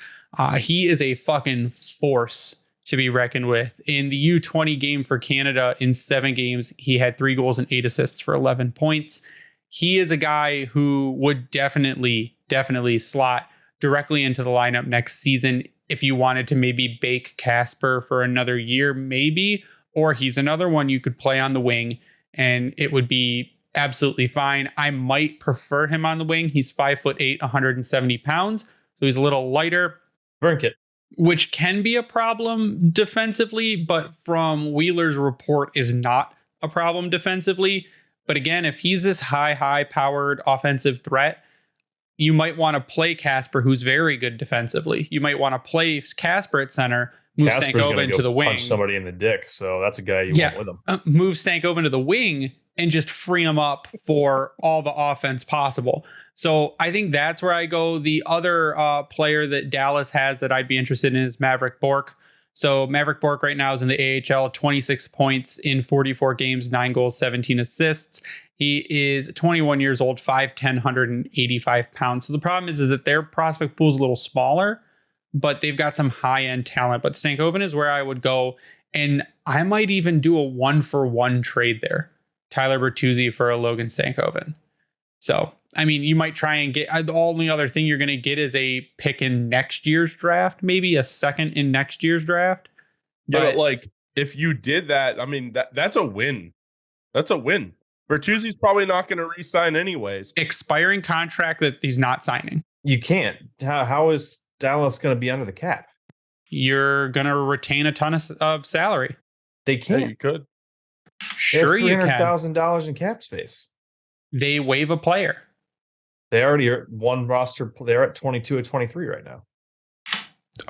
He is a fucking force to be reckoned with. In the U20 game for Canada, in 7 games, he had 3 goals and 8 assists for 11 points. He is a guy who would definitely slot directly into the lineup next season if you wanted to maybe bake Kasper for another year, maybe. Or he's another one you could play on the wing, and it would be absolutely fine. I might prefer him on the wing. He's 5'8", 170 pounds. So he's a little lighter. Brinket. Which can be a problem defensively, but from Wheeler's report is not a problem defensively. But again, if he's this high-powered offensive threat, you might want to play Kasper, who's very good defensively. You might want to play Kasper at center, move Stankoven to the wing. Punch somebody in the dick, so that's a guy you want with him. Move Stankoven to the wing and just free him up for all the offense possible. So I think that's where I go. The other player that Dallas has that I'd be interested in is Maverick Bourque. So Maverick Bourque right now is in the AHL, 26 points in 44 games, 9 goals, 17 assists. He is 21 years old, 5'10", 185 pounds. So the problem is that their prospect pool is a little smaller, but they've got some high-end talent. But Stankoven is where I would go, and I might even do a 1-for-1 trade there. Tyler Bertuzzi for a Logan Stankoven. So, I mean, you might try and get, the only other thing you're going to get is a pick in next year's draft, maybe a second in next year's draft. But like, if you did that, I mean, that's a win. That's a win. Bertuzzi's probably not going to re-sign anyways. Expiring contract that he's not signing. You can't. How is Dallas going to be under the cap? You're going to retain a ton of salary. They can't. Yeah, you could. Sure, you can. $300,000 in cap space. They waive a player. They already are one roster. They're at 22 or 23 right now.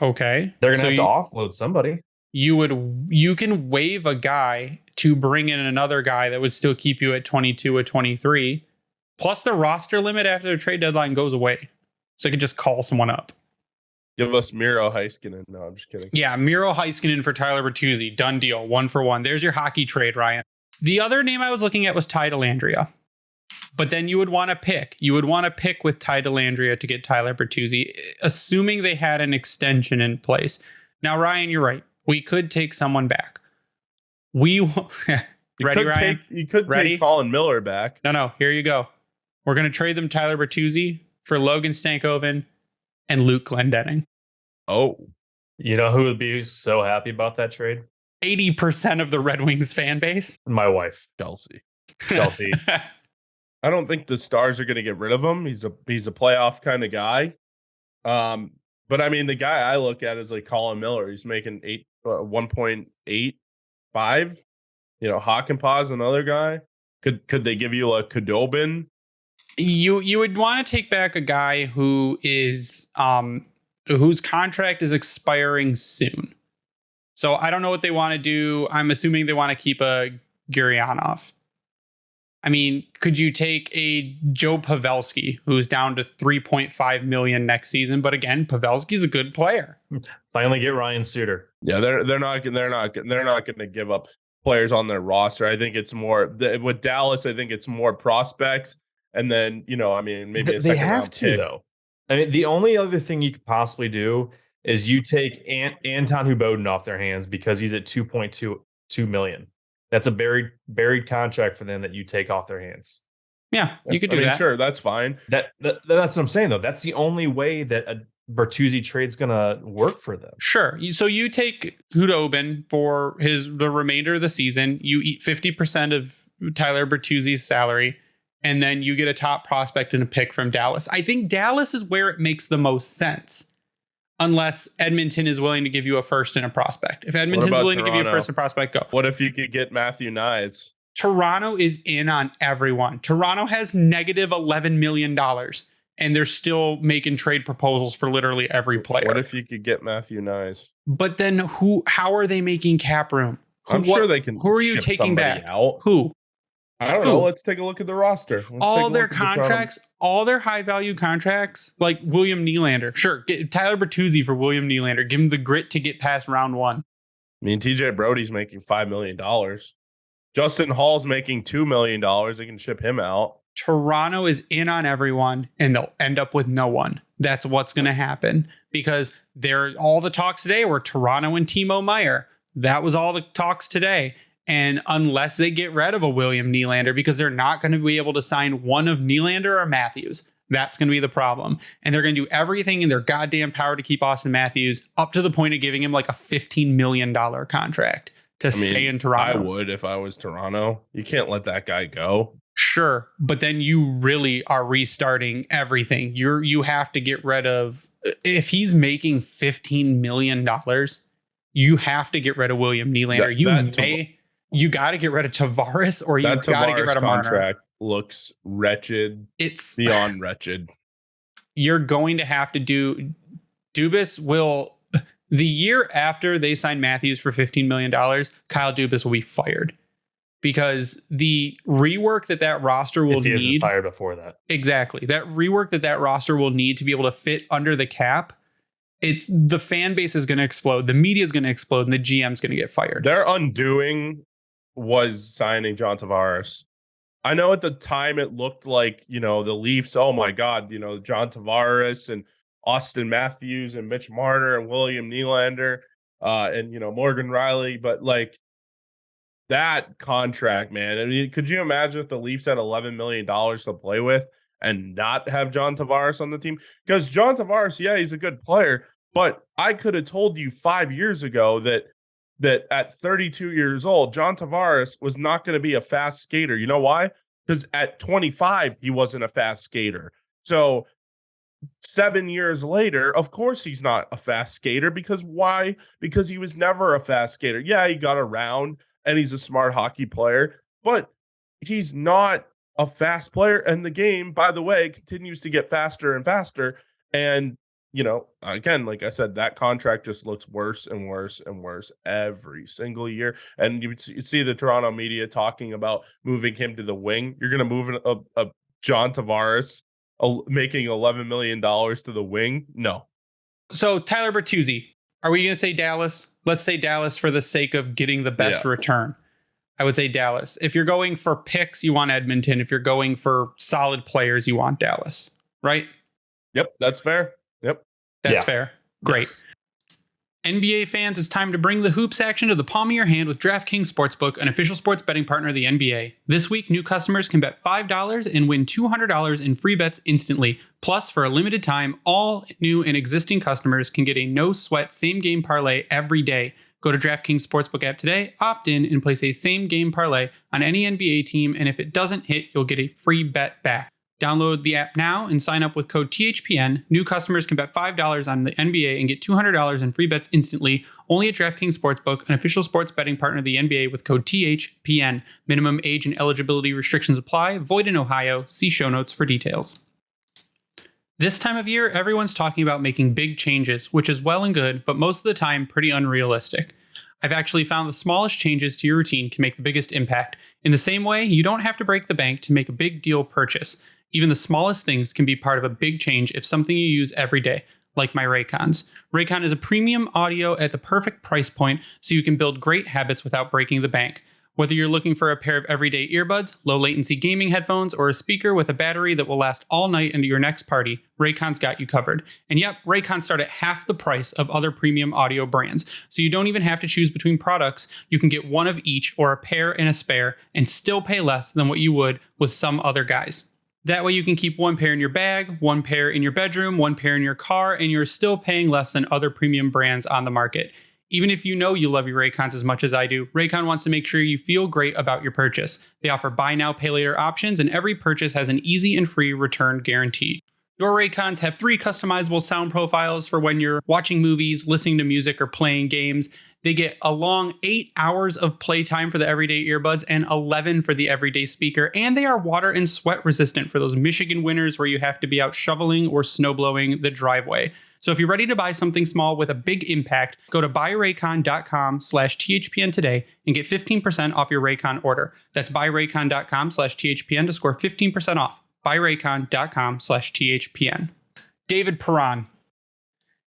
Okay. They're going to have to offload somebody. You can waive a guy to bring in another guy that would still keep you at 22 or 23. Plus the roster limit after the trade deadline goes away. So you can just call someone up. Give us Miro Heiskanen. No, I'm just kidding. Yeah, Miro Heiskanen for Tyler Bertuzzi. Done deal. 1-for-1. There's your hockey trade, Ryan. The other name I was looking at was Ty Dellandrea. But then you would want to pick. You would want to pick with Ty Dellandrea to get Tyler Bertuzzi, assuming they had an extension in place. Now, Ryan, you're right. We could take someone back. Ready, Ryan? You could take Colin Miller back. No. Here you go. We're going to trade them Tyler Bertuzzi for Logan Stankoven and Luke Glendening. Oh. You know who would be so happy about that trade? 80% of the Red Wings fan base. My wife. Chelsea. I don't think the Stars are going to get rid of him. He's a playoff kind of guy. But I mean, the guy I look at is like Colin Miller. He's making 1.85. You know, Hakanpää's another guy. Could they give you a Khudobin? You would want to take back a guy who is whose contract is expiring soon. So I don't know what they want to do. I'm assuming they want to keep a Gurianov. I mean, could you take a Joe Pavelski, who's down to $3.5 million next season? But again, Pavelski's a good player. Finally, get Ryan Suter. Yeah, they're not going to give up players on their roster. I think it's more with Dallas. I think it's more prospects, and then maybe they have to though. I mean, the only other thing you could possibly do is you take Anton Hubodin off their hands because he's at $2.2 million. That's a buried contract for them that you take off their hands. Yeah, you could do that. Sure, that's fine. That's what I'm saying, though. That's the only way that a Bertuzzi trade's going to work for them. Sure. So you take Khudobin for the remainder of the season. You eat 50% of Tyler Bertuzzi's salary, and then you get a top prospect and a pick from Dallas. I think Dallas is where it makes the most sense. Unless Edmonton is willing to give you a first and a prospect. If Edmonton's willing to give you a first and prospect, go. What if you could get Matthew Knies? Toronto is in on everyone. Toronto has negative $11 million, and they're still making trade proposals for literally every player. What if you could get Matthew Knies? But then how are they making cap room? I'm sure they can. Who are you taking back? Out. Who? I don't know. Let's take a look at the roster. All their contracts, all their high value contracts, like William Nylander. Sure, get Tyler Bertuzzi for William Nylander. Give him the grit to get past round one. I mean, TJ Brody's making $5 million. Justin Hall's making $2 million. They can ship him out. Toronto is in on everyone, and they'll end up with no one. That's what's going to happen because all the talks today were Toronto and Timo Meier. That was all the talks today. And unless they get rid of a William Nylander, because they're not going to be able to sign one of Nylander or Matthews, that's going to be the problem. And they're going to do everything in their goddamn power to keep Austin Matthews up to the point of giving him like a $15 million contract to stay in Toronto. I would if I was Toronto. You can't let that guy go. Sure, but then you really are restarting everything. You have to get rid of, if he's making $15 million, you have to get rid of William Nylander. You got to get rid of Tavares, or you got to get rid of Marner. Contract looks wretched. It's beyond wretched. You're going to have to do. Dubas will, the year after they sign Matthews for $15 million, Kyle Dubas will be fired because the rework that roster will need. If he isn't fired before that. Exactly. That rework that roster will need to be able to fit under the cap. It's the fan base is going to explode. The media is going to explode, and the GM's going to get fired. Their undoing was signing John Tavares. I know at the time it looked like, the Leafs, oh my God, John Tavares and Austin Matthews and Mitch Marner and William Nylander and, Morgan Riley. But like that contract, man, I mean, could you imagine if the Leafs had $11 million to play with and not have John Tavares on the team? Because John Tavares, yeah, he's a good player, but I could have told you 5 years ago that at 32 years old, John Tavares was not going to be a fast skater. You know why? Because at 25, he wasn't a fast skater. So 7 years later, of course he's not a fast skater. Because why? Because he was never a fast skater. Yeah, he got around, and he's a smart hockey player, but he's not a fast player. And the game, by the way, continues to get faster and faster. And, again, like I said, that contract just looks worse and worse and worse every single year. And you see the Toronto media talking about moving him to the wing. You're going to move a John Tavares making $11 million to the wing? No. So Tyler Bertuzzi, are we going to say Dallas? Let's say Dallas for the sake of getting the best return. I would say Dallas. If you're going for picks, you want Edmonton. If you're going for solid players, you want Dallas, right? Yep, that's fair. Yep. That's fair. Great. Yes. NBA fans, it's time to bring the hoops action to the palm of your hand with DraftKings Sportsbook, an official sports betting partner of the NBA. This week, new customers can bet $5 and win $200 in free bets instantly. Plus, for a limited time, all new and existing customers can get a no-sweat same-game parlay every day. Go to DraftKings Sportsbook app today, opt in, and place a same-game parlay on any NBA team, and if it doesn't hit, you'll get a free bet back. Download the app now and sign up with code THPN. New customers can bet $5 on the NBA and get $200 in free bets instantly. Only at DraftKings Sportsbook, an official sports betting partner of the NBA with code THPN. Minimum age and eligibility restrictions apply. Void in Ohio. See show notes for details. This time of year, everyone's talking about making big changes, which is well and good, but most of the time pretty unrealistic. I've actually found the smallest changes to your routine can make the biggest impact. In the same way, you don't have to break the bank to make a big deal purchase. Even the smallest things can be part of a big change if something you use every day, like my Raycons. Raycon is a premium audio at the perfect price point, so you can build great habits without breaking the bank. Whether you're looking for a pair of everyday earbuds, low-latency gaming headphones, or a speaker with a battery that will last all night into your next party, Raycon's got you covered. And yep, Raycons start at half the price of other premium audio brands, so you don't even have to choose between products. You can get one of each or a pair and a spare and still pay less than what you would with some other guys. That way you can keep one pair in your bag, one pair in your bedroom, one pair in your car, and you're still paying less than other premium brands on the market. Even if you know you love your Raycons as much as I do, Raycon wants to make sure you feel great about your purchase. They offer buy now, pay later options, and every purchase has an easy and free return guarantee. Your Raycons have 3 customizable sound profiles for when you're watching movies, listening to music, or playing games. They get a long 8 hours of playtime for the everyday earbuds and 11 for the everyday speaker. And they are water and sweat resistant for those Michigan winters where you have to be out shoveling or snowblowing the driveway. So if you're ready to buy something small with a big impact, go to buyraycon.com/THPN today and get 15% off your Raycon order. That's buyraycon.com/THPN to score 15% off. buyraycon.com/THPN. David Perron.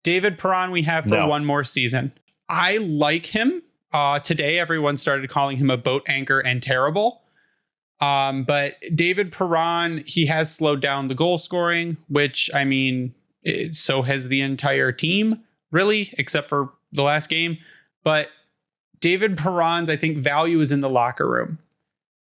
David Perron we have for one more season. I like him. Today, everyone started calling him a boat anchor and terrible. But David Perron, he has slowed down the goal scoring, which, I mean, so has the entire team, really, except for the last game. But David Perron's, I think, value is in the locker room.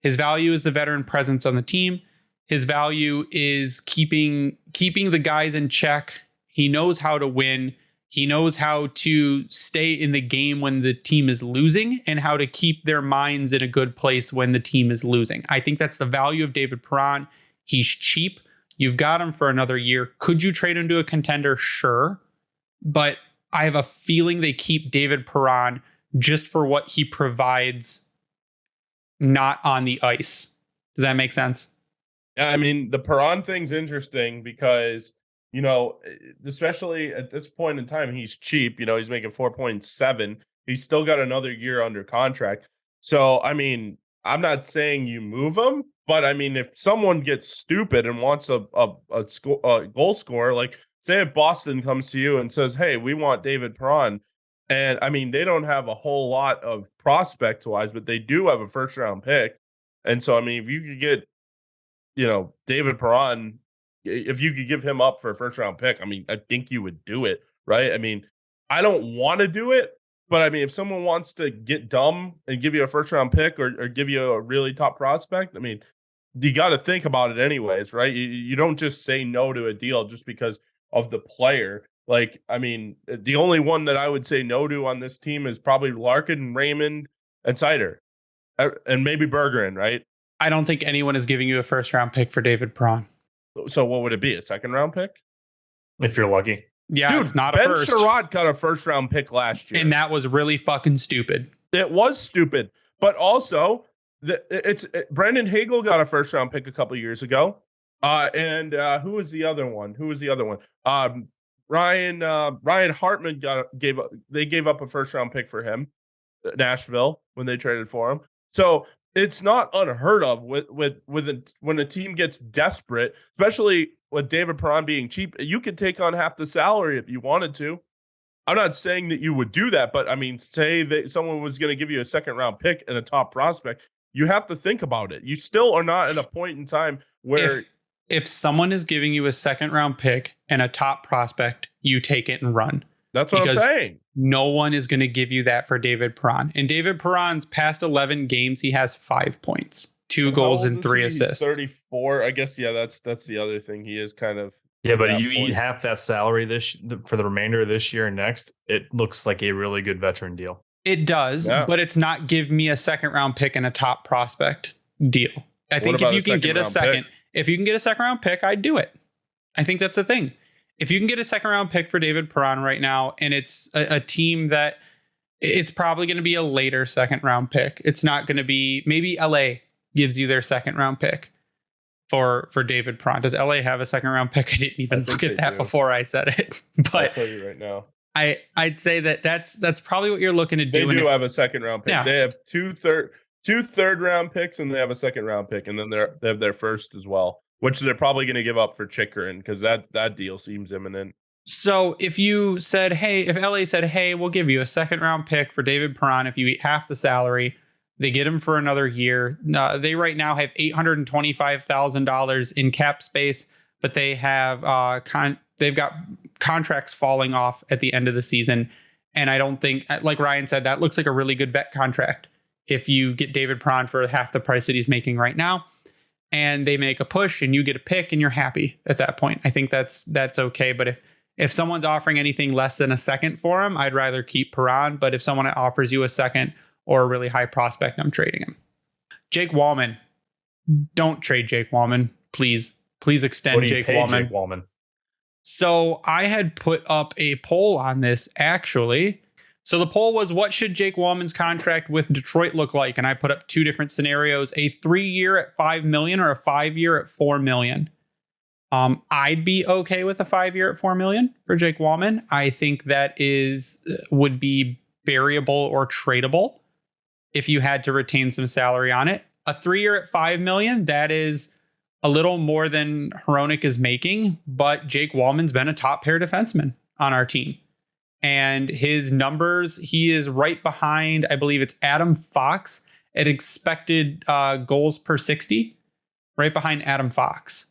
His value is the veteran presence on the team. His value is keeping the guys in check. He knows how to win. He knows how to stay in the game when the team is losing and how to keep their minds in a good place when the team is losing. I think that's the value of David Perron. He's cheap. You've got him for another year. Could you trade him to a contender? Sure. But I have a feeling they keep David Perron just for what he provides, not on the ice. Does that make sense? Yeah, I mean, the Perron thing's interesting because, especially at this point in time, he's cheap. He's making 4.7. He's still got another year under contract. So, I mean, I'm not saying you move him, but I mean, if someone gets stupid and wants a goal scorer, like say if Boston comes to you and says, hey, we want David Perron. And I mean, they don't have a whole lot of prospect wise, but they do have a first round pick. And so, I mean, if you could get, David Perron, if you could give him up for a first round pick, I mean, I think you would do it, right? I mean, I don't want to do it, but I mean, if someone wants to get dumb and give you a first round pick or give you a really top prospect, I mean, you got to think about it anyways, right? You don't just say no to a deal just because of the player. Like, I mean, the only one that I would say no to on this team is probably Larkin, Raymond, and Sider, and maybe Bergeron, right? I don't think anyone is giving you a first round pick for David Perron. So what would it be? A second round pick? If you're lucky. Yeah, dude, it's not Ben a first. Sherrod got a first round pick last year. And that was really fucking stupid. It was stupid. But also, Brendan Hagel got a first round pick a couple years ago. And who was the other one? Ryan Hartman gave up a first round pick for him, Nashville, when they traded for him. So it's not unheard of when a team gets desperate, especially with David Perron being cheap. You could take on half the salary if you wanted to. I'm not saying that you would do that, but I mean, say that someone was going to give you a second round pick and a top prospect, you have to think about it. You still are not at a point in time where if someone is giving you a second round pick and a top prospect, you take it and run. That's what I'm saying. No one is going to give you that for David Perron. In David Perron's past 11 games, he has 5 points, 2 goals and 3 assists. He's 34. I guess, yeah, that's the other thing. He is kind of. Yeah, but you eat half that salary for the remainder of this year and next. It looks like a really good veteran deal. It does, but it's not give me a second round pick and a top prospect deal. I think if you can get a second round pick, I'd do it. I think that's the thing. If you can get a second round pick for David Perron right now, and it's a team that it's probably going to be a later second round pick. It's not going to be, maybe LA gives you their second round pick for David Perron. Does LA have a second round pick? I didn't even look at that before I said it. But I'll tell you right now. I'd say that's probably what you're looking to do. They do have a second round pick. Yeah. They have two third round picks, and they have a second round pick, and then they have their first as well, which they're probably going to give up for Chikrin because that deal seems imminent. So if LA said, hey, we'll give you a second round pick for David Perron if you eat half the salary, they get him for another year. They right now have $825,000 in cap space, but they have they've got contracts falling off at the end of the season. And I don't think, like Ryan said, that looks like a really good vet contract. If you get David Perron for half the price that he's making right now, and they make a push and you get a pick and you're happy at that point, I think that's okay. But if someone's offering anything less than a second for him, I'd rather keep Perron. But if someone offers you a second or a really high prospect, I'm trading him. Jake Walman. Don't trade Jake Walman. Please extend Jake Walman. So I had put up a poll on this, actually. So the poll was, what should Jake Walman's contract with Detroit look like? And I put up 2 different scenarios, a 3-year at $5 million or a 5-year at $4 million. I'd be okay with a 5-year at $4 million for Jake Walman. I think that would be variable or tradable if you had to retain some salary on it. A 3-year at $5 million, that is a little more than Hronek is making, but Jake Walman's been a top pair defenseman on our team. And his numbers, he is right behind, I believe it's Adam Fox at expected goals per 60, right behind Adam Fox.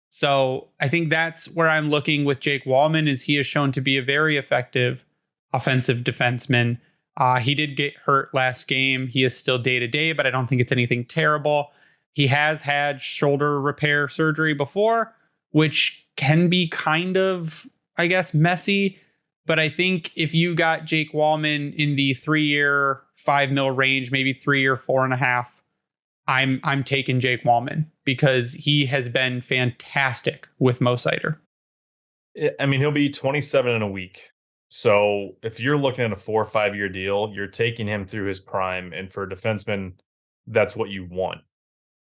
So I think that's where I'm looking with Jake Walman, is he has shown to be a very effective offensive defenseman. He did get hurt last game. He is still day-to-day, but I don't think it's anything terrible. He has had shoulder repair surgery before, which can be kind of, I guess, messy. But I think if you got Jake Walman in the 3-year, $5 million range, maybe 3-year, 4.5, I'm taking Jake Walman because he has been fantastic with Mo Seider. I mean, he'll be 27 in a week. So if you're looking at a 4 or 5 year deal, you're taking him through his prime. And for a defenseman, that's what you want.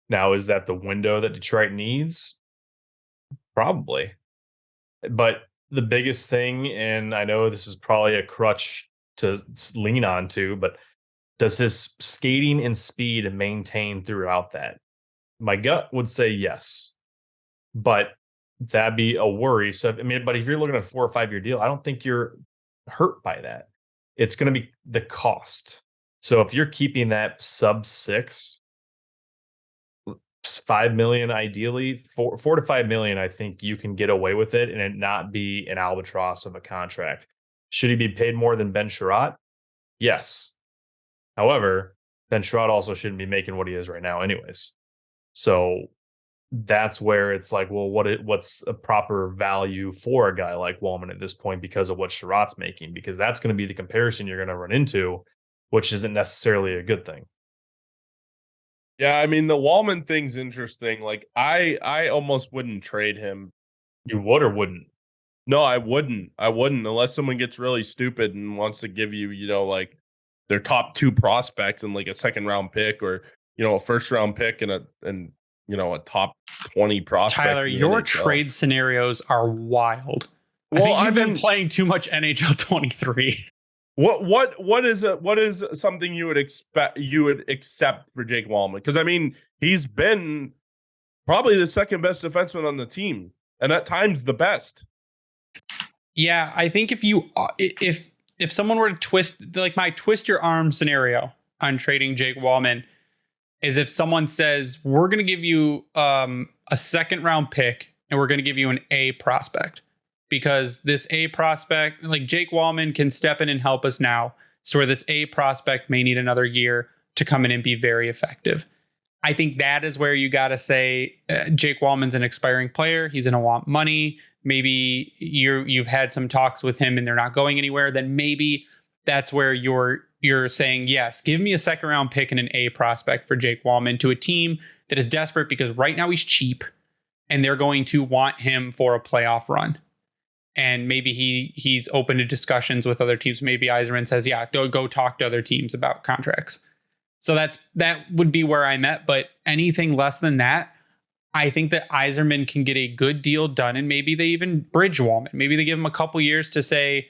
Now, is that the window that Detroit needs? Probably. But the biggest thing, and I know this is probably a crutch to lean on to, but does his skating and speed maintain throughout that? My gut would say yes, but that'd be a worry. So, I mean, but if you're looking at a 4 or 5 year deal, I don't think you're hurt by that. It's going to be the cost. So if you're keeping that sub 6, 5 million, ideally 4 to 5 million, I think you can get away with it and it not be an albatross of a contract. Should he be paid more than Ben Sherratt? Yes. However, Ben Sherratt also shouldn't be making what he is right now anyways. So that's where it's like, well, what's a proper value for a guy like Walman at this point because of what Sherratt's making? Because that's going to be the comparison you're going to run into, which isn't necessarily a good thing. Yeah, I mean, the Walman thing's interesting. Like, I almost wouldn't trade him. You would or wouldn't? No, I wouldn't. Unless someone gets really stupid and wants to give you, like their top 2 prospects and like a second round pick or, a first round pick and a top 20 prospect. Tyler, your trade scenarios are wild. Well, I think you've been playing too much NHL 23. What is something you would accept for Jake Walman? Because I mean, he's been probably the second best defenseman on the team, and at times the best. Yeah, I think if someone were to twist, like my twist your arm scenario on trading Jake Walman, is if someone says we're going to give you a second round pick and we're going to give you an A prospect, because this A prospect, like Jake Walman, can step in and help us now. So where this A prospect may need another year to come in and be very effective. I think that is where you got to say Jake Walman's an expiring player. He's going to want money. Maybe you've had some talks with him and they're not going anywhere. Then maybe that's where you're saying, yes, give me a second round pick and an A prospect for Jake Walman to a team that is desperate because right now he's cheap and they're going to want him for a playoff run. And maybe he's open to discussions with other teams. Maybe Yzerman says, yeah, go talk to other teams about contracts. So that would be where I'm at. But anything less than that, I think that Yzerman can get a good deal done. And maybe they even bridge Walman. Maybe they give him a couple years to say,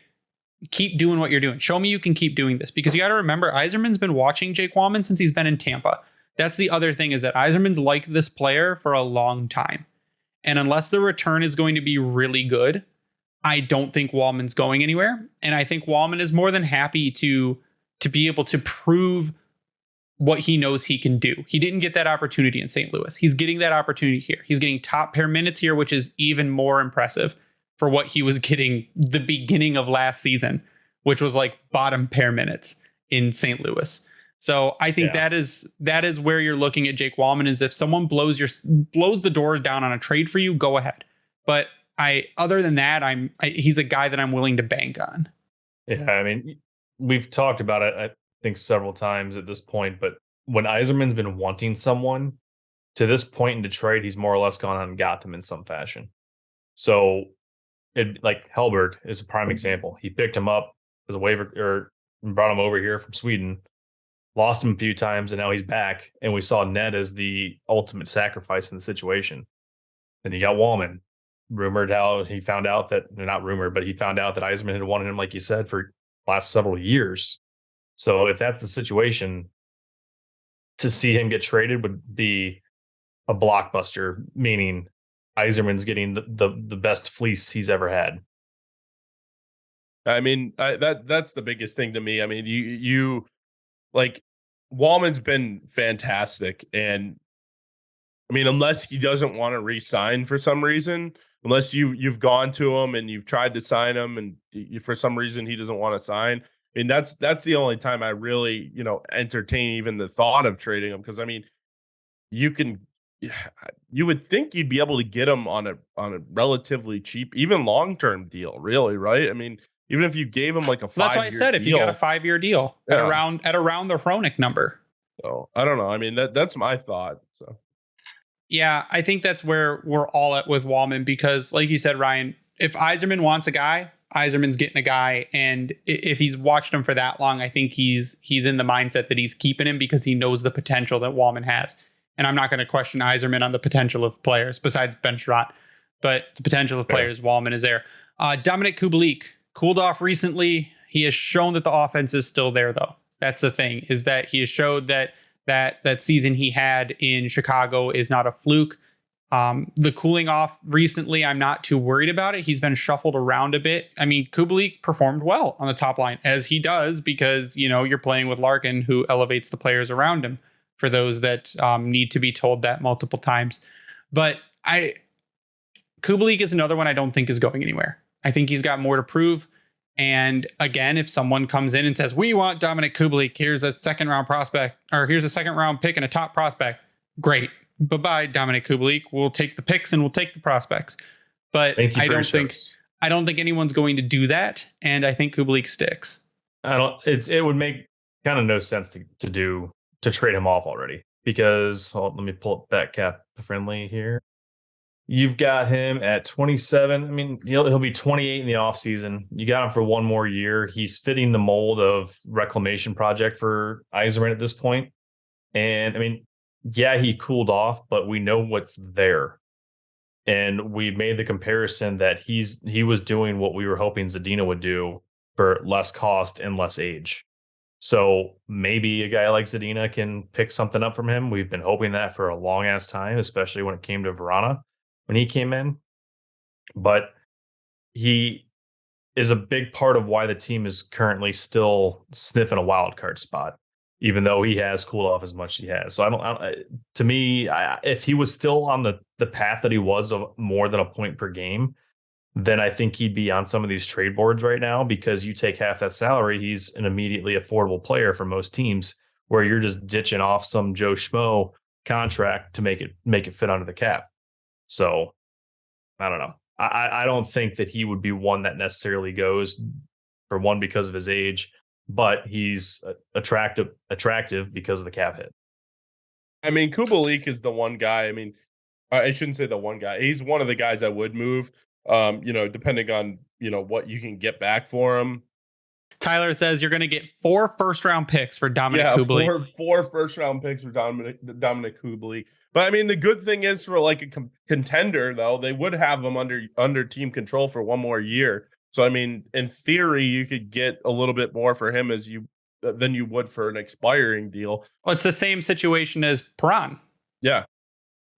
keep doing what you're doing. Show me you can keep doing this. Because you got to remember, Yzerman's been watching Jake Walman since he's been in Tampa. That's the other thing, is that Yzerman's liked this player for a long time. And unless the return is going to be really good, I don't think Walman's going anywhere. And I think Walman is more than happy to be able to prove what he knows he can do. He didn't get that opportunity in St. Louis. He's getting that opportunity here. He's getting top pair minutes here, which is even more impressive for what he was getting the beginning of last season, which was like bottom pair minutes in St. Louis. So I think that is where you're looking at Jake Walman, is if someone blows the doors down on a trade for you, go ahead. But other than that, he's a guy that I'm willing to bank on. Yeah, I mean, we've talked about it, I think, several times at this point, but when Yzerman's been wanting someone to this point in Detroit, he's more or less gone out and got them in some fashion. So like Hellberg is a prime example. He picked him up as a waiver or brought him over here from Sweden, lost him a few times, and now he's back. And we saw Ned as the ultimate sacrifice in the situation. Then you got Walman. Rumored how he found out that, not rumored, but he found out that Yzerman had wanted him, like you said, for last several years. So if that's the situation, to see him get traded would be a blockbuster, meaning Yzerman's getting the best fleece he's ever had. I mean, that's the biggest thing to me. I mean, you like, Walman's been fantastic, and I mean, unless he doesn't want to re-sign for some reason, unless you've gone to him and you've tried to sign him and for some reason he doesn't want to sign. I mean, that's the only time I really, entertain even the thought of trading him. Because I mean, you would think you'd be able to get him on a relatively cheap, even long-term deal, really, right? I mean, even if you gave him like a 5-year deal. That's why I said if you got a 5-year deal at around the Hronik number. So I don't know. I mean, that's my thought. So. Yeah, I think that's where we're all at with Walman, because like you said, Ryan, if Yzerman wants a guy, Yzerman's getting a guy. And if he's watched him for that long, I think he's in the mindset that he's keeping him because he knows the potential that Walman has. And I'm not going to question Yzerman on the potential of players besides Ben Sherratt, but the potential of players, Walman is there. Dominic Kubalik cooled off recently. He has shown that the offense is still there, though. That's the thing, is that he has showed that season he had in Chicago is not a fluke. The cooling off recently, I'm not too worried about it. He's been shuffled around a bit. I mean, Kubalik performed well on the top line, as he does, because, you're playing with Larkin, who elevates the players around him, for those that need to be told that multiple times. But Kubalik is another one I don't think is going anywhere. I think he's got more to prove. And again, if someone comes in and says, we want Dominic Kubalik, here's a second round prospect, or here's a second round pick and a top prospect, great. Bye-bye, Dominic Kubalik. We'll take the picks and we'll take the prospects. But I don't think anyone's going to do that. And I think Kubalik sticks. It would make kind of no sense to trade him off already, because let me pull up that cap friendly here. You've got him at 27. I mean, he'll be 28 in the offseason. You got him for one more year. He's fitting the mold of reclamation project for Yzerman at this point. And I mean, yeah, he cooled off, but we know what's there. And we made the comparison that he was doing what we were hoping Zadina would do for less cost and less age. So maybe a guy like Zadina can pick something up from him. We've been hoping that for a long ass time, especially when it came to Vrana when he came in. But he is a big part of why the team is currently still sniffing a wild card spot, even though he has cooled off as much as he has. So I don't to me, if he was still on the path that he was of more than a point per game, then I think he'd be on some of these trade boards right now, because you take half that salary, he's an immediately affordable player for most teams, where you're just ditching off some Joe Schmo contract to make it fit under the cap. So I don't know. I don't think that he would be one that necessarily goes, for one, because of his age, but he's attractive because of the cap hit. I mean, Kubalik is the one guy. I mean, I shouldn't say the one guy. He's one of the guys I would move. Depending on, what you can get back for him. Tyler says you're going to get 4 first-round picks for Dominic Kubalik. Four first-round picks for Dominic Kubalik. But I mean, the good thing is, for like a contender, though, they would have him under team control for one more year. So I mean, in theory, you could get a little bit more for him than you would for an expiring deal. Well, it's the same situation as Perron. Yeah.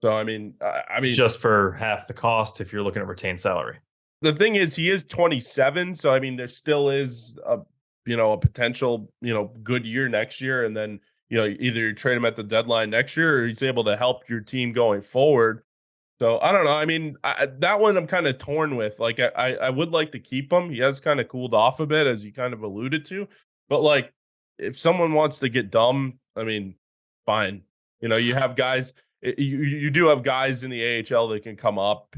So I mean, just for half the cost if you're looking at retained salary. The thing is, he is 27, so I mean, there still is a potential good year next year, and then either you trade him at the deadline next year, or he's able to help your team going forward. So I don't know. I mean, that one I'm kind of torn with. Like, I would like to keep him. He has kind of cooled off a bit, as you kind of alluded to. But like, if someone wants to get dumb, I mean, fine. You have guys. You do have guys in the AHL that can come up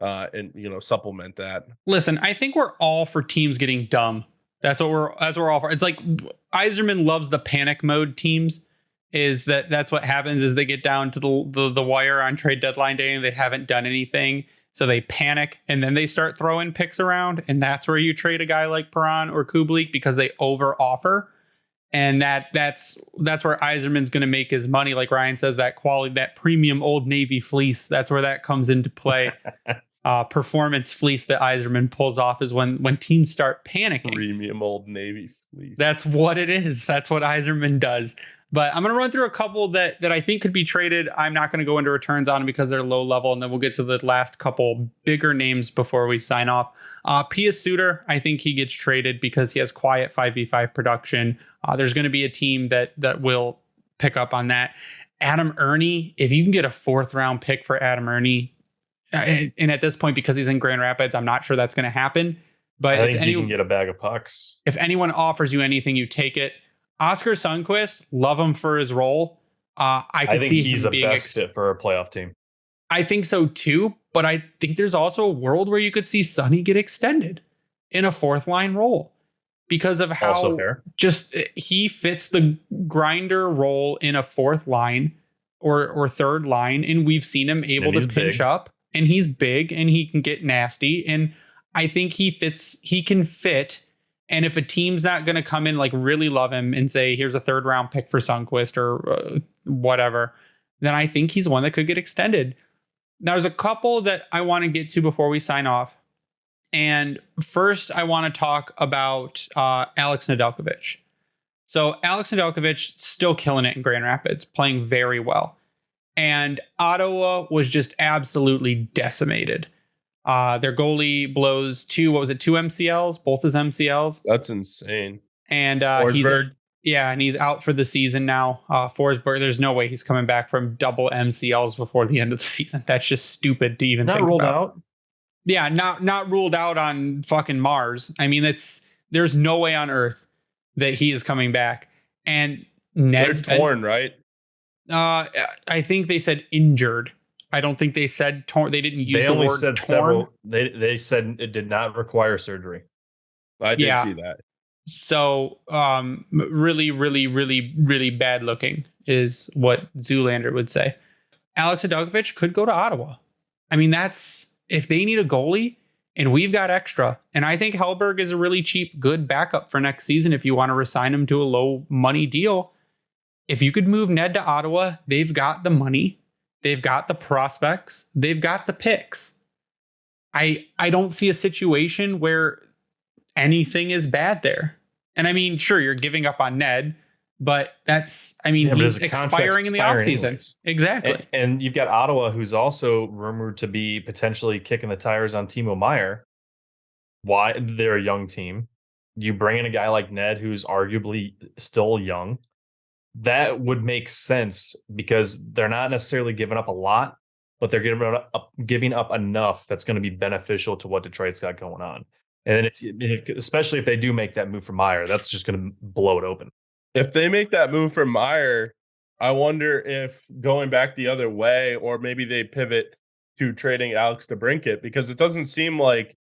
and supplement that. Listen, I think we're all for teams getting dumb. That's what we're all for. It's like Yzerman loves the panic mode teams. That's what happens is they get down to the wire on trade deadline day and they haven't done anything, so they panic and then they start throwing picks around, and that's where you trade a guy like Perron or Kubalik, because they over offer. And that's where Yzerman's going to make his money. Like Ryan says, that quality, that premium Old Navy fleece, that's where that comes into play. Performance fleece that Yzerman pulls off is when teams start panicking. Premium Old Navy fleece. That's what it is. That's what Yzerman does. But I'm going to run through a couple that I think could be traded. I'm not going to go into returns on them because they're low level, and then we'll get to the last couple bigger names before we sign off. Pia Suter, I think he gets traded because he has quiet 5v5 production. There's going to be a team that will pick up on that. Adam Ernie, if you can get a 4th round pick for Adam Ernie, and at this point, because he's in Grand Rapids, I'm not sure that's going to happen. But I think you can get a bag of pucks. If anyone offers you anything, you take it. Oscar Sundqvist, love him for his role. I think he's the best fit for a playoff team. I think so too, but I think there's also a world where you could see Sonny get extended in a 4th line role because of how just he fits the grinder role in a 4th line or 3rd line, and we've seen him able to pinch up, and he's big and he can get nasty, and I think he can fit. And if a team's not going to come in, like, really love him and say, here's a 3rd round pick for Sundqvist or whatever, then I think he's one that could get extended. Now, there's a couple that I want to get to before we sign off. And first, I want to talk about Alex Nedeljkovic. So Alex Nedeljkovic still killing it in Grand Rapids, playing very well. And Ottawa was just absolutely decimated. Their goalie blows 2 MCLs, both his MCLs. That's insane. And Forsberg. he's out for the season now. Forsberg, there's no way he's coming back from double MCLs before the end of the season. That's just stupid to even think about. Not ruled out? Yeah, not ruled out on fucking Mars. I mean, there's no way on earth that he is coming back. And Ned's torn, right? I think they said injured. I don't think they said torn. They didn't use the word torn. Several. They said it did not require surgery. I did see that. So, really, really, really, really bad looking is what Zoolander would say. Alex Nedeljkovic could go to Ottawa. I mean, that's if they need a goalie and we've got extra. And I think Hellberg is a really cheap, good backup for next season if you want to resign him to a low money deal. If you could move Ned to Ottawa, they've got the money, they've got the prospects, they've got the picks. I don't see a situation where anything is bad there. And I mean, sure, you're giving up on Ned, but he's expiring in the offseason. Exactly. And you've got Ottawa, who's also rumored to be potentially kicking the tires on Timo Meier. Why? They're a young team. You bring in a guy like Ned, who's arguably still young. That would make sense because they're not necessarily giving up a lot, but they're giving up enough that's going to be beneficial to what Detroit's got going on. And especially if they do make that move for Meier, that's just going to blow it open. If they make that move for Meier, I wonder if going back the other way, or maybe they pivot to trading Alex DeBrincat, because it doesn't seem like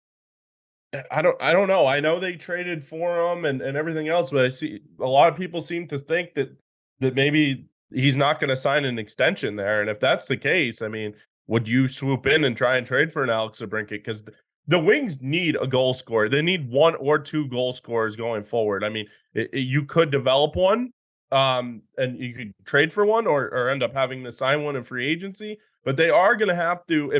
I don't know. I know they traded for him and everything else, but I see a lot of people seem to think that maybe he's not going to sign an extension there. And if that's the case, I mean, would you swoop in and try and trade for an Alex DeBrincat? Because the Wings need a goal scorer. They need 1 or 2 goal scorers going forward. I mean, you could develop one, and you could trade for one, or end up having to sign one in free agency. But they are going to have to,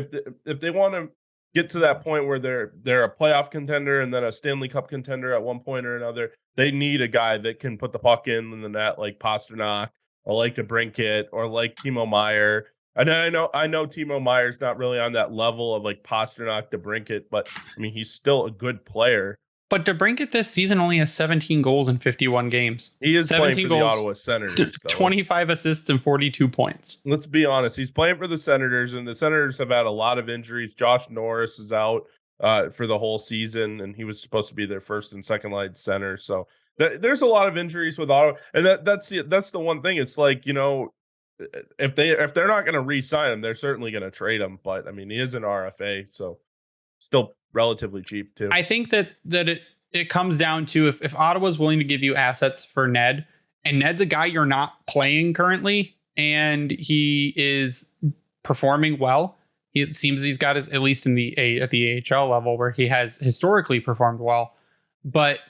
if they want to get to that point where they're a playoff contender and then a Stanley Cup contender at one point or another, they need a guy that can put the puck in the net, like Pasternak, or like DeBrincat, or like Timo Meier. And I know Timo Meier's not really on that level of like Pasternak, DeBrincat, but I mean, he's still a good player. But DeBrincat this season only has 17 goals in 51 games. He is playing for goals, the Ottawa Senators. 25 assists and 42 points. Let's be honest. He's playing for the Senators, and the Senators have had a lot of injuries. Josh Norris is out for the whole season, and he was supposed to be their first and second line center. So there's a lot of injuries with Ottawa, and that's the one thing. It's like, you know, if they're not going to re-sign him, they're certainly going to trade him. But I mean, he is an RFA, so still relatively cheap too. I think that it comes down to if Ottawa's willing to give you assets for Ned, and Ned's a guy you're not playing currently, and he is performing well. It seems he's got his, at least in at the AHL level, where he has historically performed well, but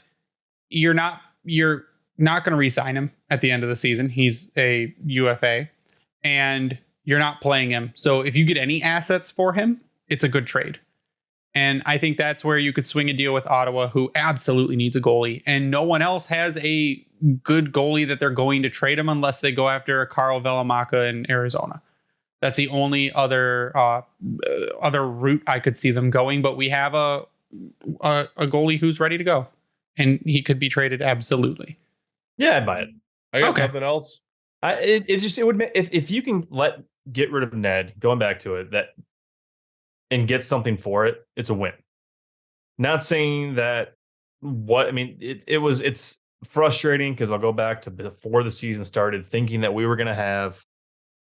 you're not going to re-sign him at the end of the season. He's a UFA, and you're not playing him. So if you get any assets for him, it's a good trade. And I think that's where you could swing a deal with Ottawa, who absolutely needs a goalie. And no one else has a good goalie that they're going to trade him unless they go after Carl Velamaka in Arizona. That's the only other route I could see them going. But we have a goalie who's ready to go, and he could be traded absolutely. Yeah, I'd buy it. I got nothing else. It would if you can get rid of Ned, going back to it, and get something for it, it's a win. Not saying that it's frustrating because I'll go back to before the season started thinking that we were going to have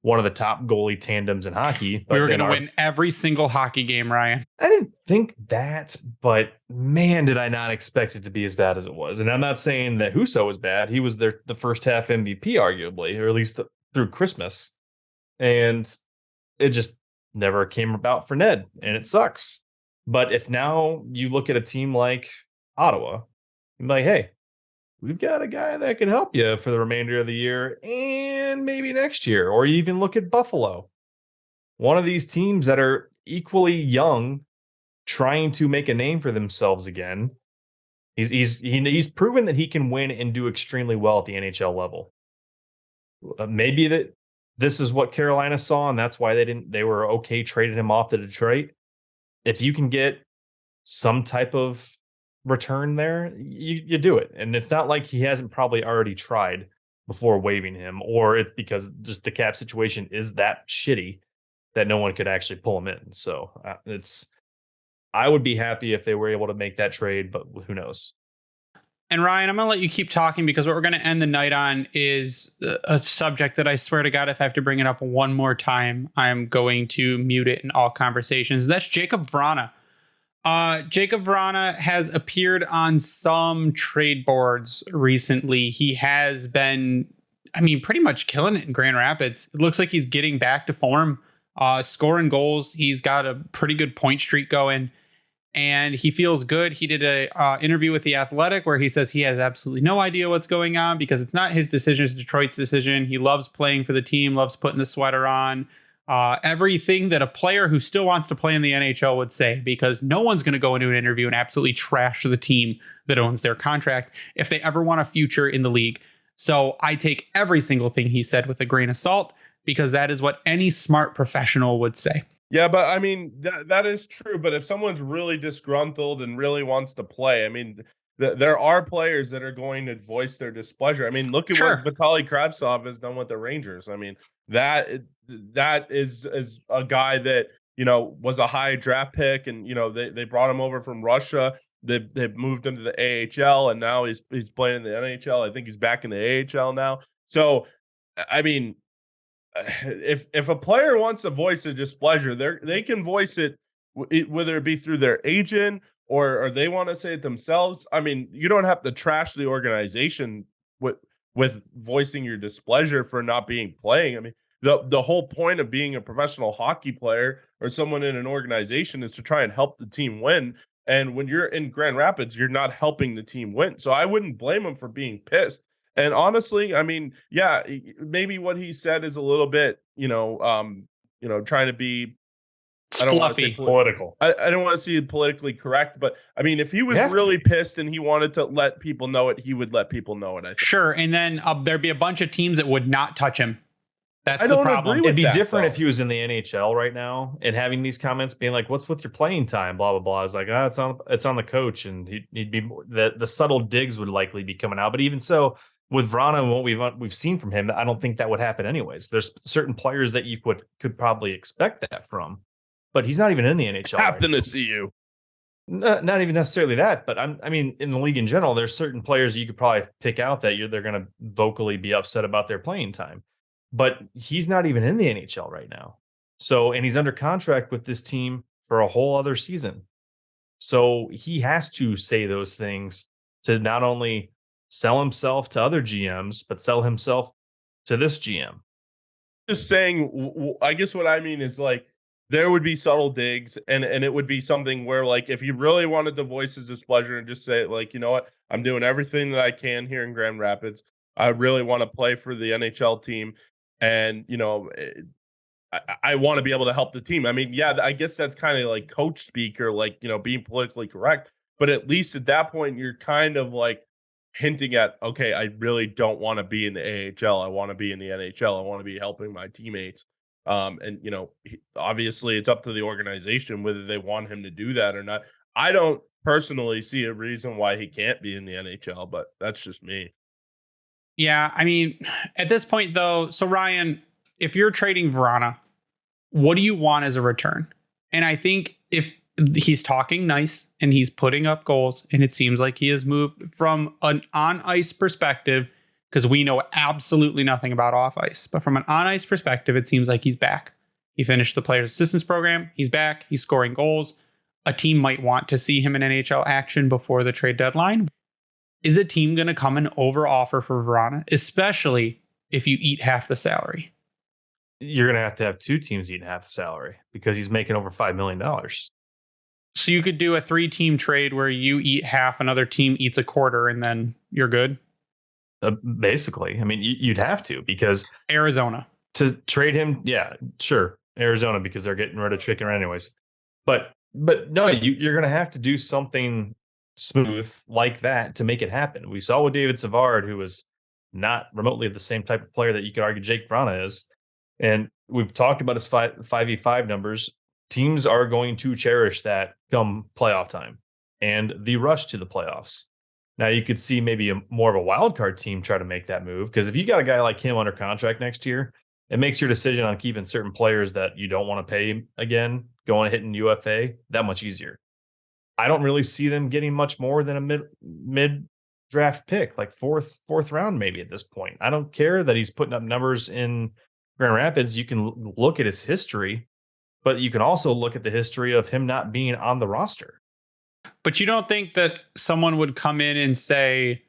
one of the top goalie tandems in hockey. We were going to win every single hockey game, Ryan. I didn't think that, but man, did I not expect it to be as bad as it was. And I'm not saying that Husso was bad. He was the first half MVP, arguably, or at least through Christmas. And it just never came about for Ned, and it sucks. But if now you look at a team like Ottawa, and like, hey, we've got a guy that can help you for the remainder of the year and maybe next year, or you even look at Buffalo, one of these teams that are equally young, trying to make a name for themselves again. He's proven that he can win and do extremely well at the NHL level. Maybe that this is what Carolina saw, and that's why they were okay trading him off to Detroit. If you can get some type of return there, you do it. And it's not like he hasn't probably already tried before waiving him, or it's because just the cap situation is that shitty that no one could actually pull him in. So I would be happy if they were able to make that trade, but who knows? And Ryan, I'm going to let you keep talking, because what we're going to end the night on is a subject that I swear to God, if I have to bring it up one more time, I'm going to mute it in all conversations. That's Jakub Vrana. Jakub Vrana has appeared on some trade boards recently. He has been, pretty much killing it in Grand Rapids. It looks like he's getting back to form. Scoring goals. He's got a pretty good point streak going, and he feels good. He did a interview with The Athletic where he says he has absolutely no idea what's going on because it's not his decision, it's Detroit's decision. He loves playing for the team, loves putting the sweater on. Everything that a player who still wants to play in the NHL would say, because no one's going to go into an interview and absolutely trash the team that owns their contract if they ever want a future in the league. So I take every single thing he said with a grain of salt, because that is what any smart professional would say. Yeah, but I mean, that is true. But if someone's really disgruntled and really wants to play, I mean, there are players that are going to voice their displeasure. I mean, look at what Vitaly Kravtsov has done with the Rangers. I mean, that is a guy that, you know, was a high draft pick, and, you know, they brought him over from Russia. They've moved him to the AHL, and now he's playing in the NHL. I think he's back in the AHL now. So, I mean, if a player wants to voice a displeasure, they can voice it, whether it be through their agent or they want to say it themselves. I mean, you don't have to trash the organization with voicing your displeasure for not being playing. I mean, the whole point of being a professional hockey player or someone in an organization is to try and help the team win. And when you're in Grand Rapids, you're not helping the team win. So I wouldn't blame him for being pissed. And honestly, I mean, yeah, maybe what he said is a little bit, trying to be, I don't want to say political. I don't want to see it politically correct, but I mean, if he was really pissed and he wanted to let people know it, he would let people know it. I think. Sure, and then there'd be a bunch of teams that would not touch him. That's the problem. It'd be different if he was in the NHL right now and having these comments being like, "What's with your playing time?" Blah blah blah. It's like, it's on the coach, and he'd be the subtle digs would likely be coming out. But even so, with Vrana and what we've seen from him, I don't think that would happen anyways. There's certain players that you could probably expect that from, but he's not even in the NHL. Captain to see you. Not even necessarily that, but I mean, in the league in general, there's certain players you could probably pick out that they're going to vocally be upset about their playing time. But he's not even in the NHL right now. So, and he's under contract with this team for a whole other season. So he has to say those things to not only sell himself to other GMs, but sell himself to this GM. Just saying, I guess what I mean is, like, there would be subtle digs, and it would be something where, like, if he really wanted to voice his displeasure and just say, like, you know what, I'm doing everything that I can here in Grand Rapids. I really want to play for the NHL team. And, you know, I want to be able to help the team. I mean, yeah, I guess that's kind of like coach speak or, like, you know, being politically correct. But at least at that point, you're kind of like hinting at, okay, I really don't want to be in the AHL. I want to be in the NHL. I want to be helping my teammates. And, you know, obviously it's up to the organization whether they want him to do that or not. I don't personally see a reason why he can't be in the NHL, but that's just me. Yeah, I mean, at this point, though, so Ryan, if you're trading Vrana, what do you want as a return? And I think if he's talking nice and he's putting up goals, and it seems like he has moved from an on-ice perspective, because we know absolutely nothing about off-ice, but from an on-ice perspective, it seems like he's back. He finished the Players Assistance Program. He's back. He's scoring goals. A team might want to see him in NHL action before the trade deadline. Is a team going to come and over offer for Vrana, especially if you eat half the salary? You're going to have two teams eating half the salary because he's making over $5 million. So you could do a 3-team trade where you eat half, another team eats a quarter, and then you're good? Basically. I mean, you'd have to, because Arizona. To trade him, yeah, sure. Arizona, because they're getting rid of Chicken anyways. But no, you're going to have to do something smooth like that to make it happen. We saw with David Savard, who was not remotely the same type of player that you could argue Jake Vrana is. And we've talked about his 5v5 numbers. Teams are going to cherish that come playoff time and the rush to the playoffs. Now, you could see maybe more of a wild card team try to make that move, because if you got a guy like him under contract next year, it makes your decision on keeping certain players that you don't want to pay again, going and hitting UFA, that much easier. I don't really see them getting much more than a mid draft pick, like fourth round maybe at this point. I don't care that he's putting up numbers in Grand Rapids. You can look at his history, but you can also look at the history of him not being on the roster. But you don't think that someone would come in and say,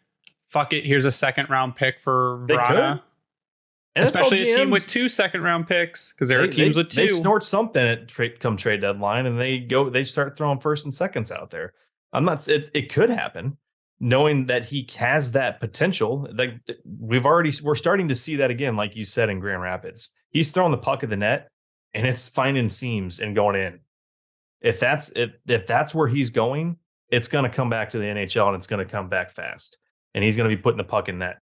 fuck it, here's a 2nd round pick for Vrana? Especially a team with 2 second-round picks, because there are teams with 2. They snort something at trade deadline, and they start throwing first and seconds out there. It could happen, knowing that he has that potential. Like we're starting to see that again, like you said, in Grand Rapids. He's throwing the puck at the net, and it's finding seams and going in. If that's where he's going, it's going to come back to the NHL, and it's going to come back fast. And he's going to be putting the puck in net,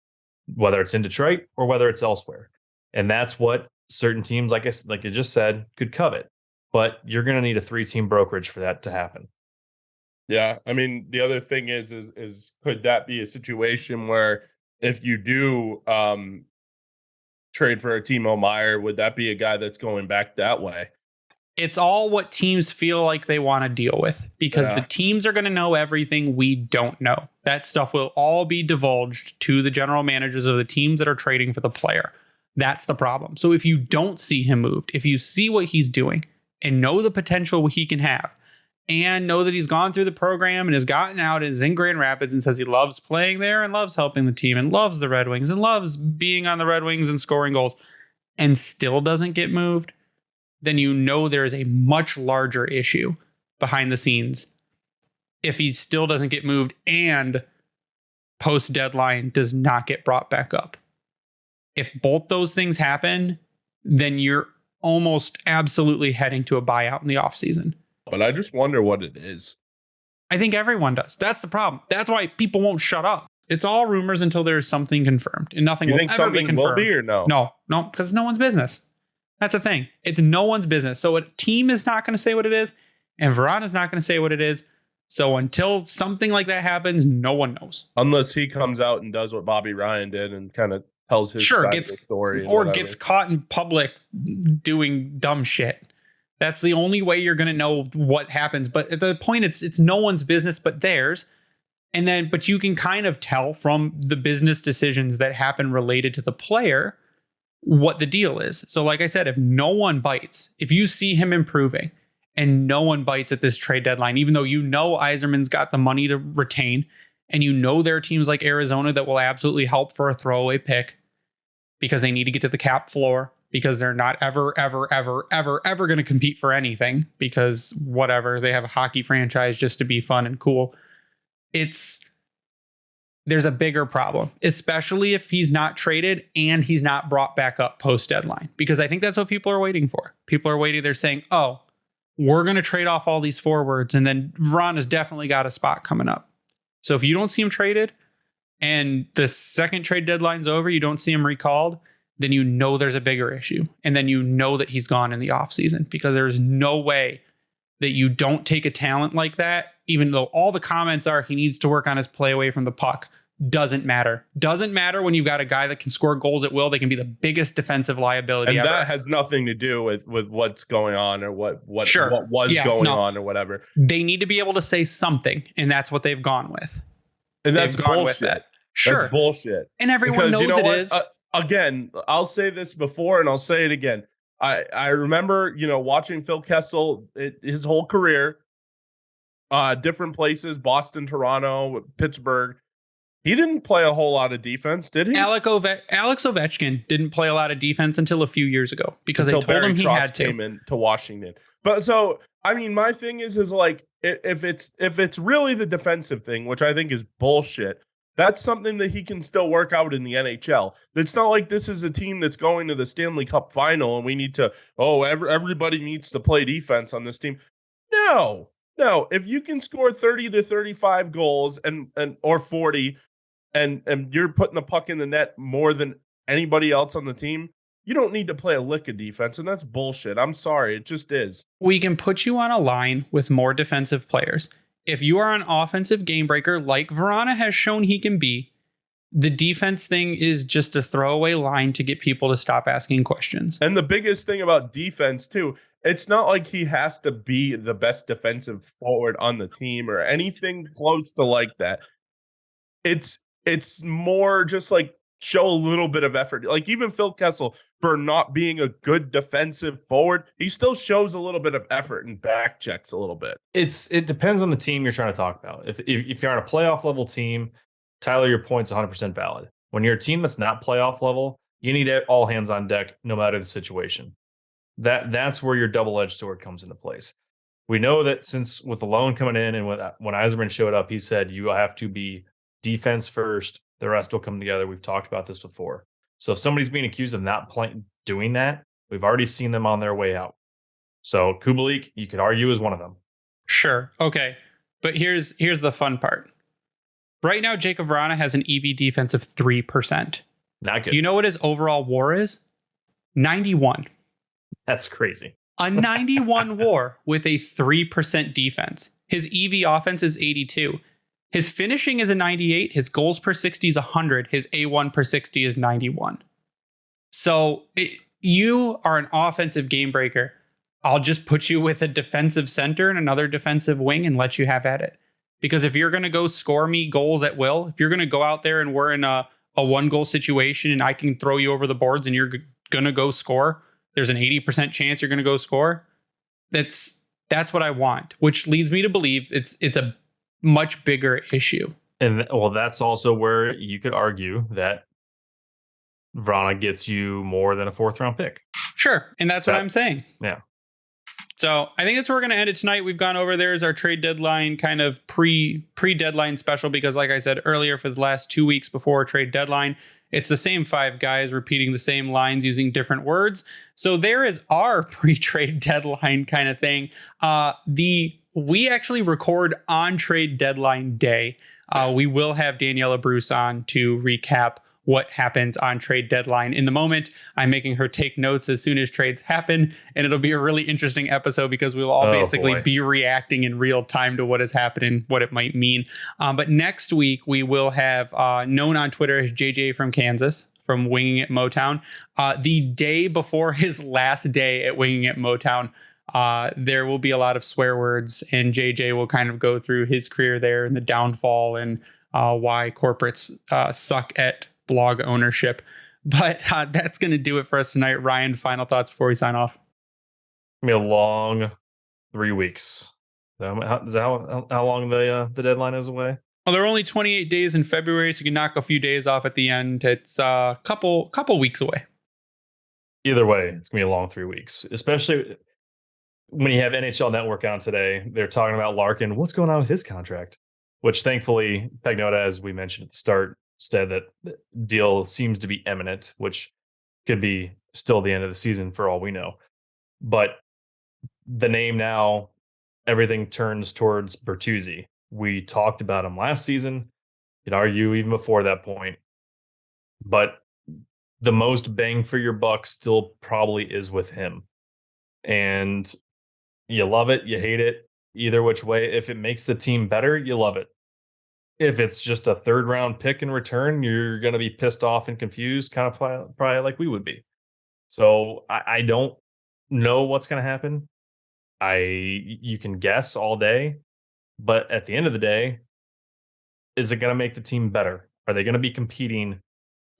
whether it's in Detroit or whether it's elsewhere. And that's what certain teams, like you just said, could covet. But you're going to need a 3-team brokerage for that to happen. Yeah, I mean, the other thing is could that be a situation where if you do trade for a Timo Meier, would that be a guy that's going back that way? It's all what teams feel like they want to deal with, because the teams are going to know everything we don't know. That stuff will all be divulged to the general managers of the teams that are trading for the player. That's the problem. So if you don't see him moved, if you see what he's doing and know the potential he can have, and know that he's gone through the program and has gotten out and is in Grand Rapids and says he loves playing there and loves helping the team and loves the Red Wings and loves being on the Red Wings and scoring goals, and still doesn't get moved, then you know there is a much larger issue behind the scenes if he still doesn't get moved and post-deadline does not get brought back up. If both those things happen, then you're almost absolutely heading to a buyout in the offseason. But I just wonder what it is. I think everyone does. That's the problem. That's why people won't shut up. It's all rumors until there's something confirmed, and nothing will ever be confirmed. Will be or no? No, because it's no one's business. That's the thing. It's no one's business. So a team is not going to say what it is, and Vrana is not going to say what it is. So until something like that happens, no one knows. Unless he comes out and does what Bobby Ryan did and kind of tells his side of the story. Or gets caught in public doing dumb shit. That's the only way you're going to know what happens. But at the point, it's no one's business but theirs. But you can kind of tell from the business decisions that happen related to the player what the deal is. So like I said, if no one bites, if you see him improving and no one bites at this trade deadline, even though you know Yzerman's got the money to retain, and you know there are teams like Arizona that will absolutely help for a throwaway pick because they need to get to the cap floor, because they're not ever going to compete for anything, because whatever, they have a hockey franchise just to be fun and cool. There's a bigger problem, especially if he's not traded and he's not brought back up post deadline, because I think that's what people are waiting for. People are waiting. They're saying, oh, we're going to trade off all these forwards, and then Vrana's definitely got a spot coming up. So if you don't see him traded and the second trade deadline's over, you don't see him recalled, then you know there's a bigger issue. And then you know that he's gone in the offseason, because there's no way that you don't take a talent like that, even though all the comments are he needs to work on his play away from the puck. Doesn't matter. Doesn't matter when you've got a guy that can score goals at will. They can be the biggest defensive liability and ever. That has nothing to do with what's going on or what was going on or whatever. They need to be able to say something, and that's what they've gone with. And that's bullshit. Sure. That's bullshit. And everyone knows it is. Again, I'll say this before and I'll say it again. I remember, watching Phil Kessel his whole career, different places, Boston, Toronto, Pittsburgh. He didn't play a whole lot of defense, did he? Alex Ovechkin didn't play a lot of defense until a few years ago, because they told him he had to. Came into Washington. But so, I mean, my thing is like, if it's really the defensive thing, which I think is bullshit, that's something that he can still work out in the NHL. It's not like this is a team that's going to the Stanley Cup final and we need to, everybody needs to play defense on this team. No, if you can score 30 to 35 goals or 40 and you're putting the puck in the net more than anybody else on the team, you don't need to play a lick of defense, and that's bullshit. I'm sorry, it just is. We can put you on a line with more defensive players. If you are an offensive game breaker like Vrana has shown he can be, the defense thing is just a throwaway line to get people to stop asking questions. And the biggest thing about defense, too, it's not like he has to be the best defensive forward on the team or anything close to like that. It's more just like show a little bit of effort. Like even Phil Kessel, for not being a good defensive forward, he still shows a little bit of effort and back checks a little bit. It depends on the team you're trying to talk about. If you're on a playoff level team, Tyler, your point's 100% valid. When you're a team that's not playoff level, You need all hands on deck, no matter the situation. That's where your double-edged sword comes into place. We know that since with the loan coming in and when Eiserman showed up, he said you have to be defense first. The rest will come together. We've talked about this before. So if somebody's being accused of not doing that, we've already seen them on their way out. So Kubalik, you could argue, is one of them. Sure. Okay. But here's the fun part. Right now, Jakub Vrana has an EV defense of 3%. Not good. You know what his overall WAR is? 91. That's crazy. A 91 WAR with a 3% defense. His EV offense is 82. His finishing is a 98. His goals per 60 is 100. His A1 per 60 is 91. So you are an offensive game breaker. I'll just put you with a defensive center and another defensive wing and let you have at it. Because if you're going to go score me goals at will, if you're going to go out there and we're in a 1-goal situation and I can throw you over the boards and you're going to go score, there's an 80% chance you're going to go score. That's what I want, which leads me to believe it's a much bigger issue. And well, that's also where you could argue that Vrana gets you more than a 4th-round pick. Sure. And that's what I'm saying. Yeah. So I think that's where we're going to end it tonight. We've gone over there as our trade deadline kind of pre-deadline special because like I said earlier, for the last 2 weeks before trade deadline, it's the same 5 guys repeating the same lines using different words. So there is our pre-trade deadline kind of thing. We actually record on trade deadline day. We will have Daniela Bruce on to recap what happens on trade deadline. In the moment, I'm making her take notes as soon as trades happen, and it'll be a really interesting episode because we'll all basically be reacting in real time to what is happening, what it might mean. But next week, we will have known on Twitter as JJ from Kansas, from Winging It Motown. The day before his last day at Winging It Motown, there will be a lot of swear words, and JJ will kind of go through his career there and the downfall and why corporates suck at blog ownership. But that's going to do it for us tonight. Ryan, final thoughts before we sign off? It's going to be a long 3 weeks. Is that how long the deadline is away? Well, there are only 28 days in February, so you can knock a few days off at the end. It's a couple weeks away. Either way, it's going to be a long 3 weeks, especially when you have NHL Network on today. They're talking about Larkin. What's going on with his contract? Which thankfully, Pagnotta, as we mentioned at the start, said that the deal seems to be imminent, which could be still the end of the season for all we know. But the name now, everything turns towards Bertuzzi. We talked about him last season. You'd argue even before that point. But the most bang for your buck still probably is with him. And you love it, you hate it, either which way. If it makes the team better, you love it. If it's just a 3rd-round pick in return, you're going to be pissed off and confused, kind of probably like we would be. So I don't know what's going to happen. You can guess all day, but at the end of the day, is it going to make the team better? Are they going to be competing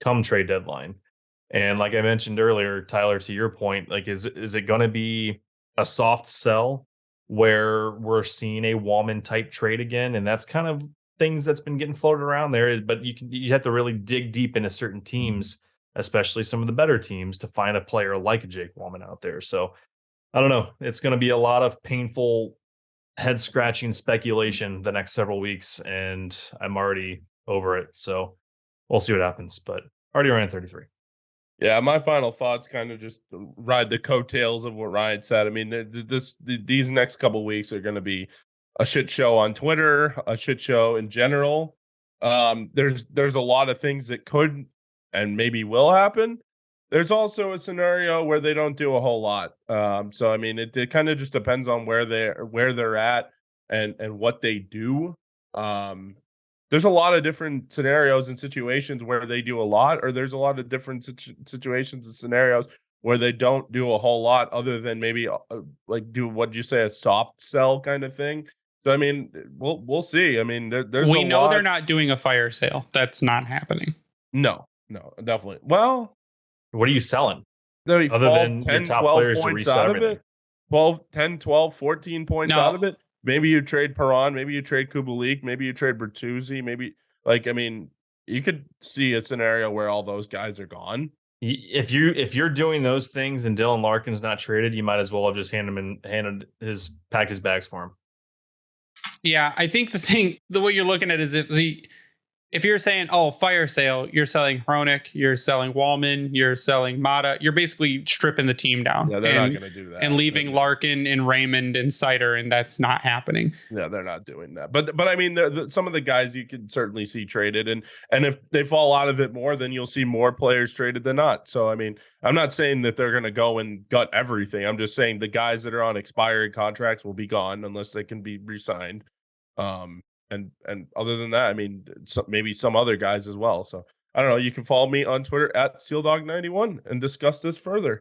come trade deadline? And like I mentioned earlier, Tyler, to your point, like is it going to be a soft sell where we're seeing a Walman type trade again? And that's kind of things that's been getting floated around there, but you have to really dig deep into certain teams, especially some of the better teams, to find a player like Jake Walman out there. So I don't know. It's going to be a lot of painful head scratching speculation the next several weeks, and I'm already over it. So we'll see what happens, but already around 33. Yeah, my final thoughts kind of just ride the coattails of what Ryan said. I mean, these next couple weeks are going to be a shit show on Twitter, a shit show in general. There's a lot of things that could and maybe will happen. There's also a scenario where they don't do a whole lot. So I mean, it kind of just depends on where they're at and what they do. There's a lot of different scenarios and situations where they do a lot, or there's a lot of different situations and scenarios where they don't do a whole lot, other than maybe like do what'd you say, a soft sell kind of thing. So I mean, we'll see. I mean, we know they're not doing a fire sale. That's not happening. No, definitely. Well, what are you selling? Other than 10, your top 12 players points to out reset of it. 10, 12, 14 points out of it. Maybe you trade Perron, maybe you trade Kubalik, maybe you trade Bertuzzi, maybe I mean, you could see a scenario where all those guys are gone. If you're doing those things and Dylan Larkin's not traded, you might as well have just packed his bags for him. Yeah, I think what you're looking at is if you're saying, oh, fire sale, you're selling Hronik, you're selling Walman, you're selling Mata, you're basically stripping the team down. Yeah, they're not going to do that. And leaving Larkin and Raymond and Sider, and that's not happening. Yeah, they're not doing that. But I mean, some of the guys you can certainly see traded, and if they fall out of it more, then you'll see more players traded than not. So, I mean, I'm not saying that they're going to go and gut everything. I'm just saying the guys that are on expired contracts will be gone unless they can be re-signed. And other than that, I mean, maybe some other guys as well. So I don't know. You can follow me on Twitter at SealDog91 and discuss this further.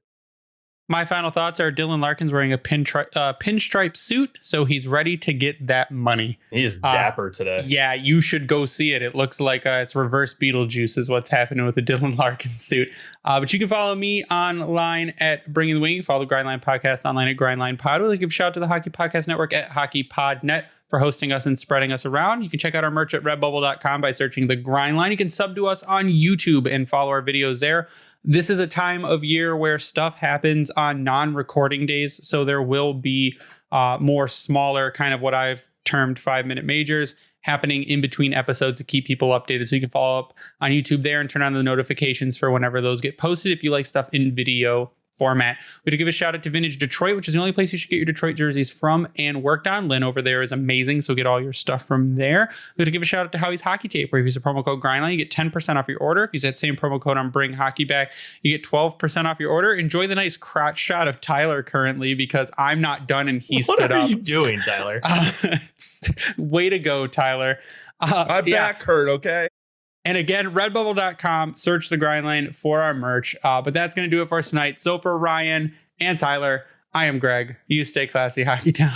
My final thoughts are Dylan Larkin's wearing a pinstripe suit, so he's ready to get that money. He is dapper today. Yeah, you should go see it. It looks like it's reverse Beetlejuice is what's happening with the Dylan Larkin suit. But you can follow me online at Bringing the Wing. Follow the Grindline Podcast online at Grindline Pod. We'll give a shout out to the Hockey Podcast Network at HockeyPodNet for hosting us and spreading us around. You can check out our merch at redbubble.com by searching the Grindline. You can sub to us on YouTube and follow our videos there. This is a time of year where stuff happens on non-recording days, so there will be more smaller, kind of what I've termed 5-minute majors happening in between episodes to keep people updated. So you can follow up on YouTube there and turn on the notifications for whenever those get posted if you like stuff in video format. We had to give a shout out to Vintage Detroit, which is the only place you should get your Detroit jerseys from and worked on. Lynn over there is amazing, so get all your stuff from there. We had to give a shout out to Howie's Hockey Tape, where if you use the promo code Grindline, you get 10% off your order. If you use that same promo code on Bring Hockey Back, you get 12% off your order. Enjoy the nice crotch shot of Tyler currently, because I'm not done and he stood up. What are you doing, Tyler? Way to go, Tyler. My back hurt, okay? And again, redbubble.com, search the Grindline for our merch. But that's going to do it for us tonight. So for Ryan and Tyler, I am Greg. You stay classy, Hockey Town.